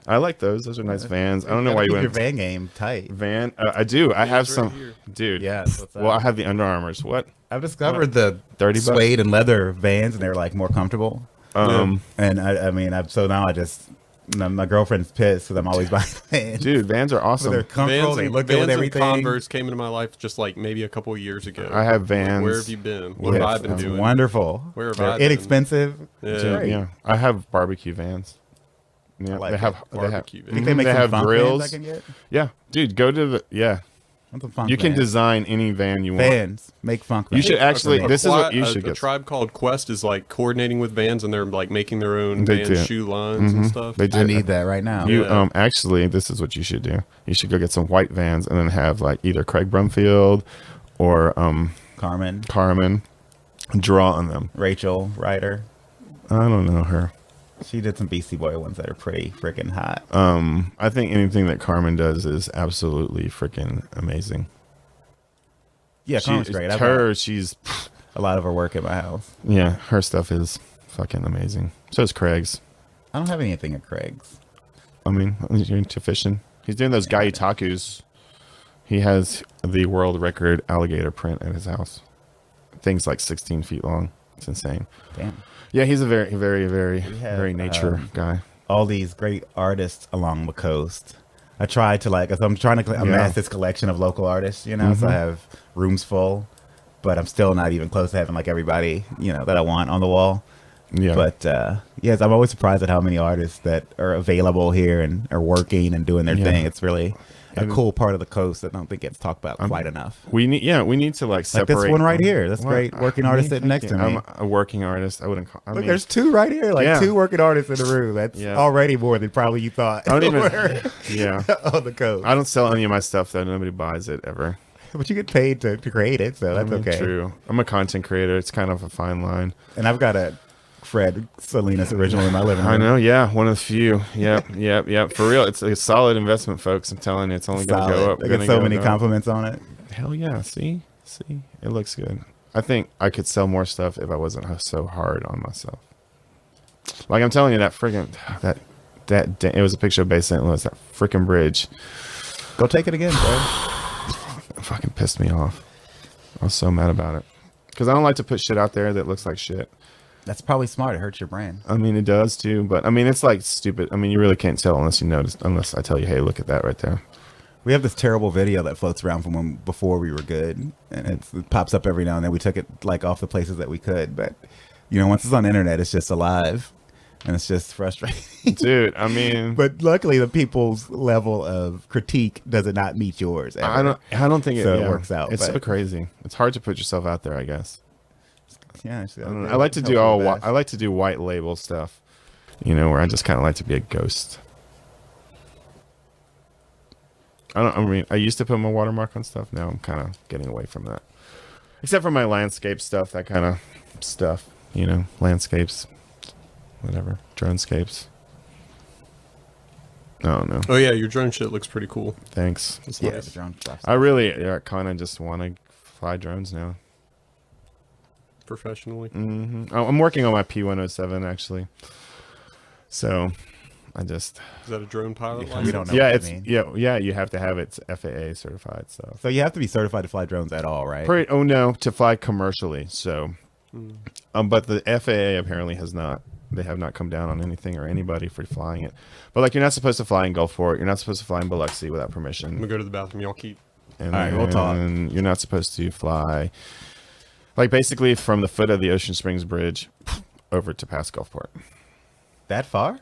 Speaker 3: I like those. Those are nice Vans. I don't know why you went
Speaker 2: your Van game tight.
Speaker 3: I do. I have some.
Speaker 1: Here.
Speaker 3: Dude.
Speaker 2: Yeah.
Speaker 3: Well, I have the Under Armours. What?
Speaker 2: I've discovered the
Speaker 3: $30
Speaker 2: suede and leather Vans, and they're like more comfortable. And my girlfriend's pissed because I'm always buying Vans.
Speaker 3: Dude, Vans are awesome.
Speaker 2: They're comfortable. They look good with everything.
Speaker 1: Converse came into my life just like maybe a couple of years ago.
Speaker 3: I have Vans.
Speaker 1: Where have you been? What have I been doing?
Speaker 2: Wonderful.
Speaker 1: Where have I been?
Speaker 2: Inexpensive.
Speaker 3: Yeah. I have barbecue Vans. Yeah,
Speaker 2: like
Speaker 3: they have
Speaker 1: barbecue.
Speaker 2: I think they make some funk
Speaker 3: grills.
Speaker 2: Vans I can get?
Speaker 3: Yeah, dude, go to the You can design any van you want.
Speaker 2: Vans make funk.
Speaker 3: You should actually. This is what you should
Speaker 1: get. A
Speaker 3: get.
Speaker 1: tribe called Quest is like coordinating with Vans, and they're like making their own Vans shoe lines and stuff.
Speaker 3: They do.
Speaker 2: I need that right now.
Speaker 3: You actually, this is what you should do. You should go get some white Vans and then have like either Craig Brumfield or Carmen draw on them.
Speaker 2: Rachel Ryder.
Speaker 3: I don't know her.
Speaker 2: She did some Beastie Boy ones that are pretty freaking hot.
Speaker 3: I think anything that Carmen does is absolutely freaking amazing.
Speaker 2: Yeah, Carmen's great.
Speaker 3: She's
Speaker 2: a lot of her work at my house.
Speaker 3: Yeah, her stuff is fucking amazing. So is Craig's.
Speaker 2: I don't have anything at Craig's.
Speaker 3: You're into fishing. He's doing those Gaitakus. He has the world record alligator print at his house. Thing's like 16 feet long. It's insane.
Speaker 2: Damn.
Speaker 3: Yeah, he's a very, very, very, very nature guy.
Speaker 2: All these great artists along the coast. I tried to I'm trying to amass this collection of local artists, so I have rooms full, but I'm still not even close to having like everybody, that I want on the wall. Yeah. But yes, I'm always surprised at how many artists that are available here and are working and doing their thing. It's really a cool part of the coast that I don't think gets talked about quite enough.
Speaker 3: We need to like separate.
Speaker 2: Like this one right here. That's great working artist sitting next to me.
Speaker 3: I'm a working artist. I wouldn't call.
Speaker 2: Look, there's two right here. Two working artists in the room. That's already more than probably you thought.
Speaker 3: I don't even.
Speaker 2: On the coast.
Speaker 3: I don't sell any of my stuff though. Nobody buys it ever.
Speaker 2: But you get paid to create it, so that's okay.
Speaker 3: True. I'm a content creator. It's kind of a fine line.
Speaker 2: And I've got a Fred Salinas original in my living room.
Speaker 3: I know, yeah, one of the few. Yep. For real, it's a solid investment, folks. I'm telling you, it's only going to go up.
Speaker 2: I get so many compliments on it.
Speaker 3: Hell yeah! See, it looks good. I think I could sell more stuff if I wasn't so hard on myself. Like I'm telling you, that freaking that it was a picture of Bay St. Louis. That freaking bridge.
Speaker 2: Go take it again, bro.
Speaker 3: It fucking pissed me off. I was so mad about it because I don't like to put shit out there that looks like shit.
Speaker 2: That's probably smart. It hurts your brand.
Speaker 3: It does too, but it's like stupid. You really can't tell unless you notice, unless I tell you, hey, look at that right there.
Speaker 2: We have this terrible video that floats around from before we were good, and it pops up every now and then. We took it like off the places that we could, but once it's on the internet, it's just alive, and it's just frustrating.
Speaker 3: Dude,
Speaker 2: but luckily the people's level of critique does not meet yours. Ever.
Speaker 3: I don't think
Speaker 2: it works out.
Speaker 3: It's so crazy. It's hard to put yourself out there, I guess.
Speaker 2: Yeah,
Speaker 3: I like to do I like to do white label stuff, where I just kind of like to be a ghost. I used to put my watermark on stuff. Now I'm kind of getting away from that, except for my landscape stuff, that kind of stuff. Landscapes, whatever, dronescapes. Oh no.
Speaker 1: Oh yeah, your drone shit looks pretty cool.
Speaker 3: Thanks.
Speaker 1: It's
Speaker 2: nice.
Speaker 1: The
Speaker 2: drone stuff.
Speaker 3: I really kind of just want to fly drones now.
Speaker 1: professionally.
Speaker 3: I'm working on my P107 actually. So I just
Speaker 1: Is that a drone pilot license?
Speaker 2: We don't know.
Speaker 3: yeah,
Speaker 2: what
Speaker 3: it's
Speaker 2: that means.
Speaker 3: yeah. You have to have it FAA certified. So
Speaker 2: So you have to be certified to fly drones at all, right?
Speaker 3: oh no, to fly commercially. So, but the FAA apparently has not. They have not come down on anything or anybody for flying it. But like, you're not supposed to fly in Gulfport. You're not supposed to fly in Biloxi without
Speaker 1: I'm
Speaker 3: permission.
Speaker 1: gonna go to the bathroom. Y'all keep.
Speaker 3: And
Speaker 2: All right, we'll talk.
Speaker 3: then you're not supposed to fly, like basically from the foot of the Ocean Springs Bridge over to past Gulfport.
Speaker 2: That far?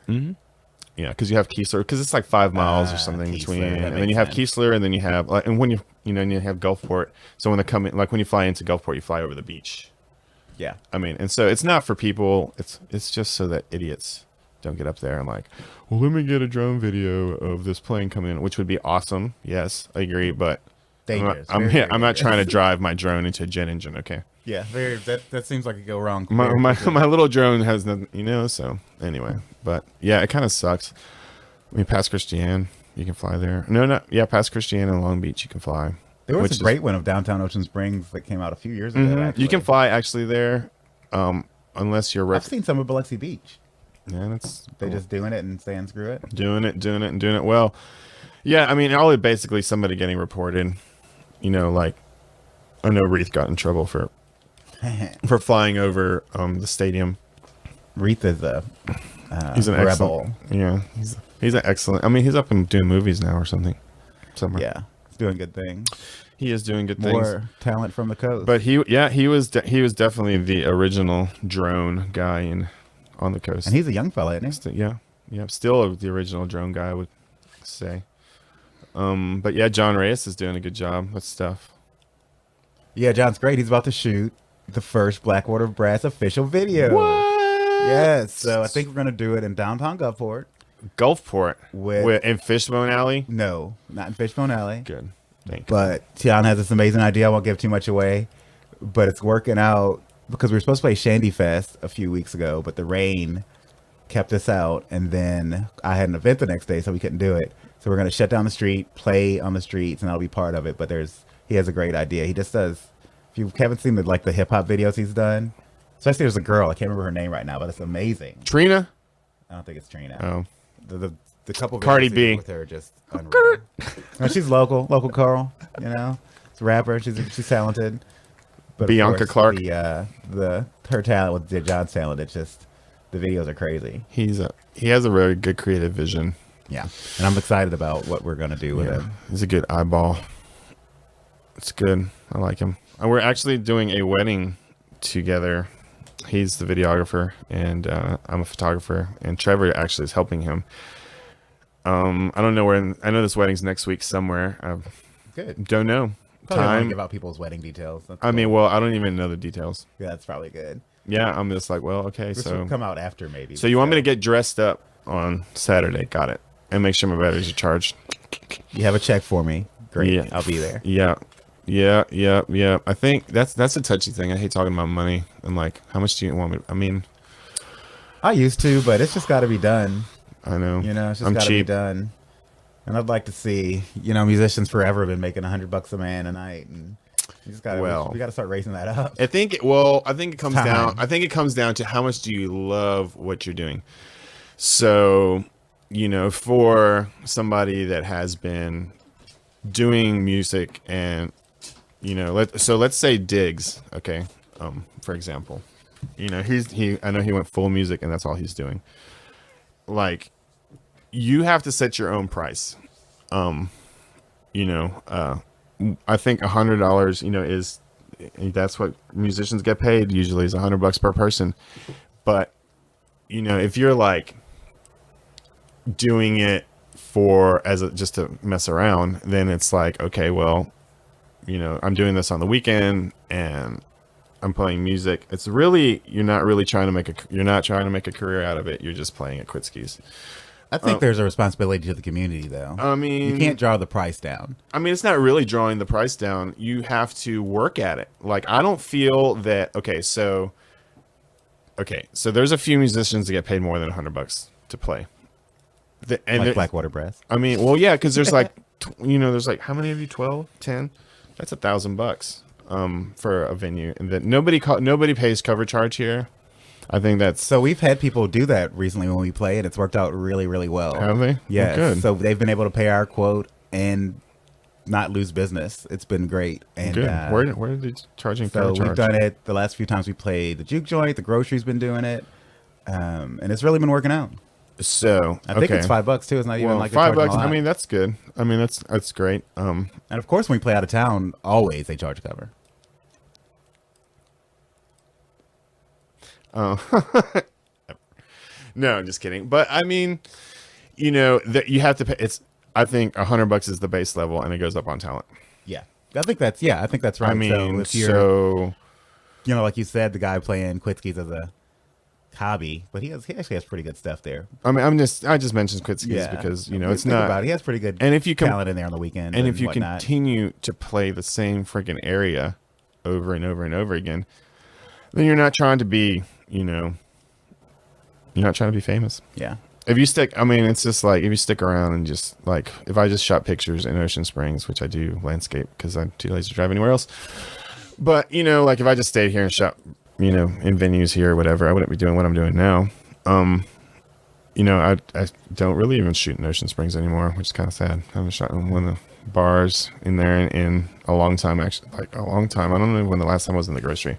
Speaker 3: Yeah, because you have Keesler, because it's like 5 miles or something
Speaker 2: Keesler,
Speaker 3: between,
Speaker 2: that
Speaker 3: and then
Speaker 2: makes
Speaker 3: you have
Speaker 2: sense.
Speaker 3: Keesler, and then you have like, and when you and you have Gulfport. So when they come in, like when you fly into Gulfport, you fly over the beach.
Speaker 2: Yeah.
Speaker 3: I mean, and so it's not for people. It's just so that idiots don't get up there and like, well, let me get a drone video of this plane coming in, which would be awesome. Yes, I agree, but
Speaker 2: Dangerous.
Speaker 3: I'm
Speaker 2: Very, very
Speaker 3: not
Speaker 2: dangerous.
Speaker 3: trying to drive my drone into a jet engine. Okay,
Speaker 2: Yeah, very. That seems like it go wrong.
Speaker 3: my
Speaker 2: very
Speaker 3: my,
Speaker 2: quickly.
Speaker 3: my little drone has nothing, So anyway, but yeah, it kind of sucks. I mean, past Christiane, you can fly there. Past Christiane and Long Beach, you can fly.
Speaker 2: There was
Speaker 3: which
Speaker 2: a
Speaker 3: is-
Speaker 2: great one of downtown Ocean Springs that came out a few years ago.
Speaker 3: Mhm.
Speaker 2: Actually.
Speaker 3: You can fly actually there, unless you're
Speaker 2: I've seen some of Biloxi Beach.
Speaker 3: Yeah, that's
Speaker 2: They just doing it and saying screw it.
Speaker 3: doing it well. Yeah, I mean, all it basically somebody getting reported. Like I know Reith got in trouble for flying over the stadium.
Speaker 2: Reith is a
Speaker 3: He's an
Speaker 2: rebel.
Speaker 3: excellent. Yeah, he's an excellent. I mean, he's up and doing movies now or something. Somewhere.
Speaker 2: Yeah, he's doing good things.
Speaker 3: He is doing good things.
Speaker 2: More talent from the coast.
Speaker 3: But he was definitely the original drone guy on the coast.
Speaker 2: and he's a young fella, isn't he?
Speaker 3: Yeah, still the original drone guy, I would say. But yeah, John Reyes is doing a good job with stuff.
Speaker 2: Yeah, John's great. He's about to shoot the first Blackwater Brass official video.
Speaker 3: What?
Speaker 2: Yes. So I think we're gonna do it in downtown Gulfport.
Speaker 3: Gulfport
Speaker 2: With-
Speaker 3: in Fishbone Alley.
Speaker 2: No, not in Fishbone Alley.
Speaker 3: Good. Thank you.
Speaker 2: But Tiana has this amazing idea. I won't give too much away, but it's working out because we were supposed to play Shandy Fest a few weeks ago, but the rain kept us out. And then I had an event the next day, so we couldn't do it. So we're going to shut down the street, play on the streets, and that'll be part of it. But he has a great idea. He just does, if you haven't seen the hip hop videos he's done, especially there's a girl, I can't remember her name right now, but it's amazing.
Speaker 3: Trina.
Speaker 2: I don't think it's Trina.
Speaker 3: Oh,
Speaker 2: The couple
Speaker 3: Cardi
Speaker 2: videos he
Speaker 3: B.
Speaker 2: did with her are just unreal. No, she's local Carl. It's a rapper. She's talented. But of
Speaker 3: Bianca
Speaker 2: course,
Speaker 3: Clark.
Speaker 2: Her talent with John's talent, it's just the videos are crazy.
Speaker 3: he has a very good creative vision.
Speaker 2: Yeah, and I'm excited about what we're gonna do with
Speaker 3: Yeah,
Speaker 2: him.
Speaker 3: he's a good eyeball. It's good. I like him. And we're actually doing a wedding together. He's the videographer, and I'm a photographer. And Trevor actually is helping him. I don't know where. I know this wedding's next week somewhere. I
Speaker 2: Good.
Speaker 3: don't know
Speaker 2: Probably don't want to
Speaker 3: time.
Speaker 2: give out people's wedding details. That's
Speaker 3: I mean,
Speaker 2: cool.
Speaker 3: well, I don't even know the details.
Speaker 2: Yeah, that's probably good.
Speaker 3: Yeah, I'm just like, well, okay.
Speaker 2: This
Speaker 3: So
Speaker 2: will come out after maybe.
Speaker 3: you want me to get dressed up on Saturday? Got it. And make sure my batteries are charged.
Speaker 2: You have a check for me? Great.
Speaker 3: Yeah.
Speaker 2: I'll be there.
Speaker 3: Yeah. I think that's a touchy thing. I hate talking about money. I'm like, how much do you want me? I mean,
Speaker 2: I used to, but it's just got to be done.
Speaker 3: I know.
Speaker 2: It's just
Speaker 3: I'm
Speaker 2: got to be
Speaker 3: cheap.
Speaker 2: done. And I'd like to see, musicians forever have been making $100 a man a night, and you just got to.
Speaker 3: Well,
Speaker 2: we got to start raising that up.
Speaker 3: I think it comes
Speaker 2: Time.
Speaker 3: down. I think it comes down to how much do you love what you're doing. So, for somebody that has been doing music and let's say Diggs, okay, for example, I know he went full music and that's all he's doing. Like, you have to set your own price. I think $100, is that's what musicians get paid. Usually is $100 per person. But if you're like doing it just to mess around, then it's like, okay, well, I'm doing this on the weekend and I'm playing music. It's really, you're not trying to make a career out of it. You're just playing at quit skis.
Speaker 2: I think there's a responsibility to the community, though.
Speaker 3: I mean,
Speaker 2: you can't draw the price down.
Speaker 3: I mean, it's not really drawing the price down. You have to work at it. Like, I don't feel that. Okay, so there's a few musicians that get paid more than $100 to play.
Speaker 2: Like Blackwater Brass.
Speaker 3: I mean, well, yeah, because there's like, there's like, how many of you? 12, 10? That's $1,000. for a venue, and that nobody pays cover charge here. I think that's
Speaker 2: So we've had people do that recently when we play, and it's worked out really, really well.
Speaker 3: have they?
Speaker 2: Yes.
Speaker 3: Well, good.
Speaker 2: So they've been able to pay our quote and not lose business. It's been great. And
Speaker 3: Good. Where did they charging
Speaker 2: so
Speaker 3: cover charge?
Speaker 2: we've done it the last few times we played the juke joint. The grocery's been doing it, and it's really been working out.
Speaker 3: So
Speaker 2: I think
Speaker 3: okay.
Speaker 2: it's $5 too. It's not even
Speaker 3: Well,
Speaker 2: like they're charging
Speaker 3: $5.
Speaker 2: a lot.
Speaker 3: I mean, that's good. I mean, that's great.
Speaker 2: And of course, when we play out of town, always they charge cover.
Speaker 3: No, I'm just kidding. But I mean, you know, that you have to pay. I think $100 is the base level, and it goes up on talent.
Speaker 2: Yeah, I think that's right.
Speaker 3: I mean,
Speaker 2: so if you're,
Speaker 3: so
Speaker 2: you know, like you said, the guy playing Quitskis as a hobby, but he actually has pretty good stuff there.
Speaker 3: I mean, I just mentioned Quitskis because you know it's
Speaker 2: Think
Speaker 3: not.
Speaker 2: about it. He has pretty good
Speaker 3: And if you
Speaker 2: talent in there on the weekend,
Speaker 3: and if you
Speaker 2: whatnot.
Speaker 3: continue to play the same freaking area over and over and over again, then you're not trying to be, you know, you're not trying to be famous.
Speaker 2: Yeah.
Speaker 3: If you stick, I mean, it's just like if you stick around and just like if I just shot pictures in Ocean Springs, which I do landscape because I'm too lazy to drive anywhere else. But you know, like if I just stayed here and shot, you know, in venues here or whatever, I wouldn't be doing what I'm doing now. You know, I don't really even shoot in Ocean Springs anymore, which is kind of sad. I haven't shot in one of the bars in there in a long time, actually, like a long time. I don't know when the last time I was in the grocery.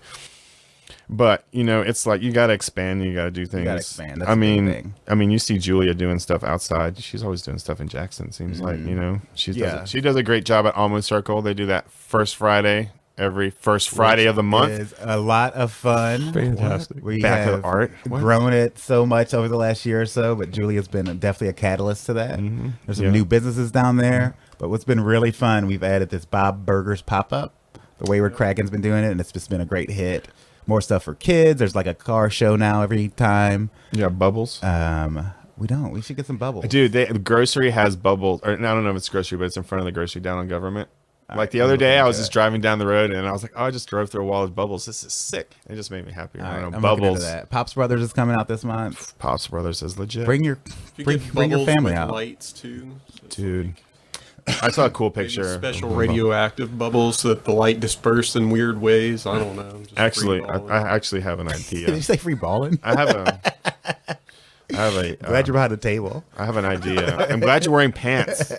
Speaker 3: But you know, it's like you got to expand. You got to do things.
Speaker 2: You gotta expand. That's
Speaker 3: I
Speaker 2: the big
Speaker 3: mean,
Speaker 2: thing.
Speaker 3: you see Julia doing stuff outside. She's always doing stuff in Jackson. Seems like you know, she does a great job at Almost Circle. They do that first Friday, every first Friday of the month.
Speaker 2: It is a lot of fun.
Speaker 1: Fantastic.
Speaker 2: We
Speaker 3: Back
Speaker 2: have
Speaker 3: of art. What?
Speaker 2: grown it so much over the last year or so, but Julia's been definitely a catalyst to that. There's some new businesses down there, but what's been really fun, we've added this Bob Burgers pop-up. The Wayward Kraken's been doing it, and it's just been a great hit. More stuff for kids. There's like a car show now every time.
Speaker 3: Yeah, bubbles.
Speaker 2: We don't. We should get some bubbles.
Speaker 3: Dude, the grocery has bubbles. Or I don't know if it's grocery, but it's in front of the grocery down on Government. Like the other day, I was just driving down the road and I was like, "Oh, I just drove through a wall of bubbles. This is sick." It just made me happy. I don't know,
Speaker 2: I'm looking into
Speaker 3: bubbles.
Speaker 2: that. Pops Brothers is coming out this month.
Speaker 3: Pops Brothers is legit.
Speaker 2: Bring your bring your family out.
Speaker 1: Lights too,
Speaker 3: Dude, I saw a cool
Speaker 1: Maybe
Speaker 3: picture.
Speaker 1: special radioactive bubbles so that the light dispersed in weird ways. I don't know. Just
Speaker 3: Actually,
Speaker 1: freeballing.
Speaker 3: I actually have an
Speaker 2: Did you
Speaker 3: idea.
Speaker 2: say free balling?
Speaker 3: I have a.
Speaker 2: Glad you're behind the table.
Speaker 3: I have an idea. I'm glad you're wearing pants.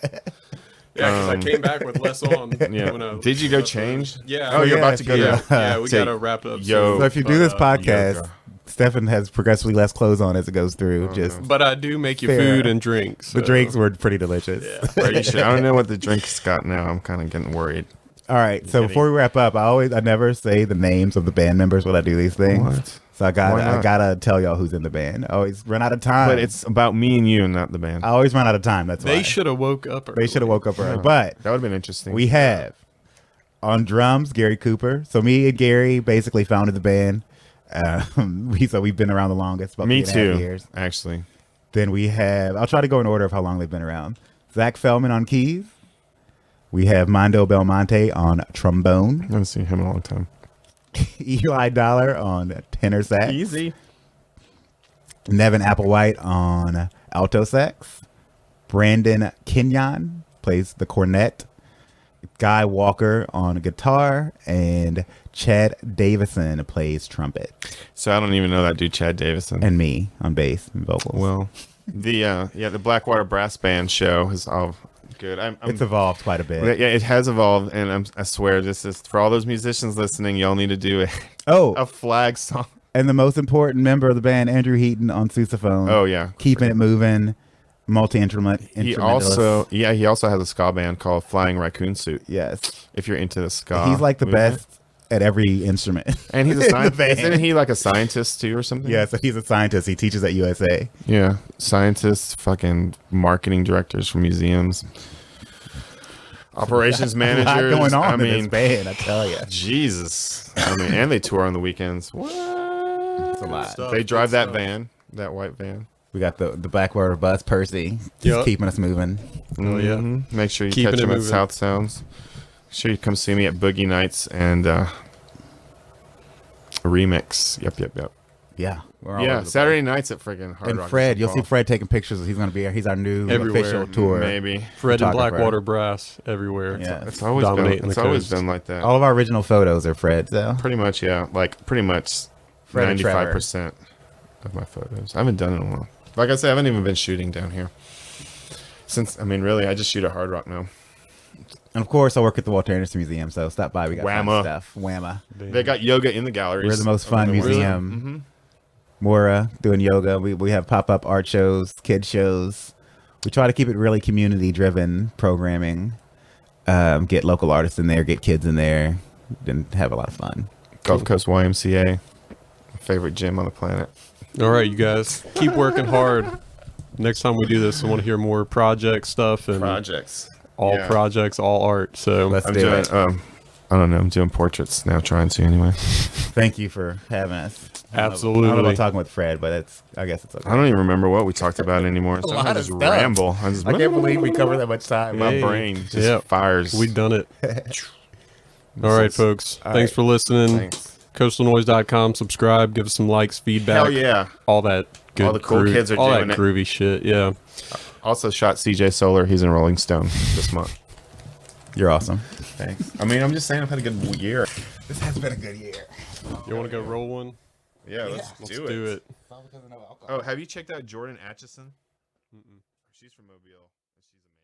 Speaker 1: Yeah, because I came back with less on.
Speaker 3: Yeah.
Speaker 1: when I
Speaker 3: Did you go
Speaker 1: left
Speaker 3: change?
Speaker 1: Yeah.
Speaker 3: Oh, you're
Speaker 2: yeah,
Speaker 3: about to go.
Speaker 2: yeah.
Speaker 1: Yeah, we
Speaker 3: Say,
Speaker 1: got to wrap up.
Speaker 3: yo.
Speaker 1: soon.
Speaker 2: So if you do this
Speaker 1: But,
Speaker 2: podcast,
Speaker 3: yoga.
Speaker 2: Stefan has progressively less clothes on as it goes through.
Speaker 1: but I do make you
Speaker 2: Fair.
Speaker 1: food and drinks.
Speaker 2: The
Speaker 1: so-
Speaker 2: drinks were pretty delicious.
Speaker 1: Yeah.
Speaker 3: Are you sure? I don't know what the drink's got now. I'm kind of getting worried.
Speaker 2: All right. So before we wrap up, I never say the names of the band members when I do these things.
Speaker 3: What?
Speaker 2: So I
Speaker 3: Why not?
Speaker 2: gotta tell y'all who's in the band. I always run out of time.
Speaker 3: But it's about me and you, not the band.
Speaker 2: I always run out of time. That's why
Speaker 1: They should have woke up early.
Speaker 2: They should have woke up early. But
Speaker 3: That would have been interesting.
Speaker 2: we have on drums Gary Cooper. So me and Gary basically founded the band. We've been around the longest. About
Speaker 3: me
Speaker 2: 3.5
Speaker 3: too.
Speaker 2: years.
Speaker 3: Actually,
Speaker 2: Then we have, I'll try to go in order of how long they've been around. Zach Fellman on keys. We have Mondo Belmonte on trombone.
Speaker 3: I haven't seen him in a long time.
Speaker 2: Eli Dollar on tenor sax.
Speaker 3: Easy.
Speaker 2: Nevin Applewhite on alto sax. Brandon Kenyon plays the cornet. Guy Walker on guitar. And Chad Davison plays trumpet.
Speaker 3: So I don't even know that dude, Chad Davison.
Speaker 2: And me on bass and vocals.
Speaker 3: Well, the Blackwater Brass Band show is all good.
Speaker 2: It's evolved quite a bit.
Speaker 3: Yeah, it has evolved, and I swear this is for all those musicians listening. Y'all need to do a
Speaker 2: Oh,
Speaker 3: flag song.
Speaker 2: and the most important member of the band, Andrew Heaton on sousaphone.
Speaker 3: Oh yeah,
Speaker 2: Keeping it moving, multi-instrument.
Speaker 3: he
Speaker 2: instrumentalist.
Speaker 3: also has a ska band called Flying Raccoon Suit.
Speaker 2: Yes.
Speaker 3: If you're into the ska,
Speaker 2: He's like the
Speaker 3: movement.
Speaker 2: best at every instrument.
Speaker 3: and he's a
Speaker 2: in the
Speaker 3: scientist.
Speaker 2: band.
Speaker 3: Isn't he like a scientist too, or something?
Speaker 2: Yeah, so he's a scientist. He teaches at USA.
Speaker 3: Yeah, scientists, fucking marketing directors for museums, operations
Speaker 2: A
Speaker 3: managers.
Speaker 2: lot going on
Speaker 3: I
Speaker 2: in
Speaker 3: mean,
Speaker 2: this band, I tell you.
Speaker 3: Jesus. I mean, and they tour on the weekends. What?
Speaker 2: It's a lot.
Speaker 1: Stuff,
Speaker 3: They drive
Speaker 1: good
Speaker 3: that
Speaker 1: stuff.
Speaker 3: van, that white van.
Speaker 2: We got the Blackwater bus, Percy. He's
Speaker 1: Yep.
Speaker 2: keeping us moving.
Speaker 1: Oh, yeah.
Speaker 3: Mhm. Make sure you
Speaker 1: Keeping
Speaker 3: catch
Speaker 1: it
Speaker 3: him at
Speaker 1: moving.
Speaker 3: South Sounds. Make sure you come see me at Boogie Nights and Remix. Yep.
Speaker 2: Yeah. We're all
Speaker 3: Yeah,
Speaker 2: over the
Speaker 3: Saturday nights at friggin' Hard
Speaker 2: place. And
Speaker 3: Rock.
Speaker 2: Fred,
Speaker 3: in
Speaker 2: you'll see
Speaker 3: St.
Speaker 2: Fred taking pictures. He's going to be here. He's our new
Speaker 1: Everywhere.
Speaker 2: official
Speaker 3: Paul.
Speaker 2: tour.
Speaker 3: Maybe.
Speaker 1: Fred and
Speaker 2: Photographer.
Speaker 1: Blackwater Brass everywhere.
Speaker 2: Yeah.
Speaker 3: It's always
Speaker 1: Dominating
Speaker 3: been.
Speaker 1: the
Speaker 3: It's always
Speaker 1: coast.
Speaker 3: been like that.
Speaker 2: All of our original photos are Fred's, though.
Speaker 3: Pretty much, yeah. Like pretty much
Speaker 2: Fred and Trevor.
Speaker 3: 95% of my photos. I haven't done it in a while. Like I said, I haven't even been shooting down here since. I mean, really, I just shoot at Hard Rock now.
Speaker 2: And of course, I work at the Walter Anderson Museum, so stop by. We got fun
Speaker 3: Whamma.
Speaker 2: stuff. Whamma.
Speaker 3: They got yoga in the galleries.
Speaker 2: We're the most fun
Speaker 3: Really?
Speaker 2: museum. Mora doing yoga. We have pop-up art shows, kid shows. We try to keep it really community-driven programming. Get local artists in there, get kids in there, and have a lot of fun.
Speaker 3: Gulf Coast YMCA, my favorite gym on the planet.
Speaker 1: All right, you guys, keep working hard. Next time we do this, I want to hear more project stuff and
Speaker 3: Projects.
Speaker 1: all
Speaker 3: Yeah.
Speaker 1: projects, all art. So
Speaker 2: Let's
Speaker 3: I'm
Speaker 2: do
Speaker 3: doing.
Speaker 2: it.
Speaker 3: I don't know. I'm doing portraits now. Trying to anyway.
Speaker 2: Thank you for having us. I don't know
Speaker 1: Absolutely.
Speaker 2: about talking with Fred, but I guess it's okay.
Speaker 3: I don't even remember what we talked about anymore. So
Speaker 2: lot
Speaker 3: I
Speaker 2: of
Speaker 3: just
Speaker 2: stuff.
Speaker 3: ramble. I just
Speaker 2: I can't believe we covered that much time.
Speaker 3: my
Speaker 1: Hey.
Speaker 3: brain just
Speaker 1: Yeah.
Speaker 3: fires.
Speaker 1: we've done it. All right, folks.
Speaker 3: All
Speaker 1: Thanks
Speaker 3: right.
Speaker 1: for listening.
Speaker 3: Thanks.
Speaker 1: Coastalnoise.com. Subscribe. Give us some likes, feedback.
Speaker 3: Hell yeah.
Speaker 1: All that good.
Speaker 3: All the cool kids are
Speaker 1: all
Speaker 3: doing
Speaker 1: that
Speaker 3: it.
Speaker 1: groovy shit. Yeah.
Speaker 3: Also shot CJ Solar. He's in Rolling Stone this month.
Speaker 2: You're awesome.
Speaker 3: Thanks. I mean, I'm just saying I've had a good year.
Speaker 2: This has been a good year.
Speaker 1: You want to go roll one?
Speaker 3: Yeah, let's
Speaker 1: Let's
Speaker 3: do
Speaker 1: do
Speaker 3: it.
Speaker 1: it.
Speaker 3: Oh, have you checked out Jordan Atchison? She's from Mobile. She's amazing.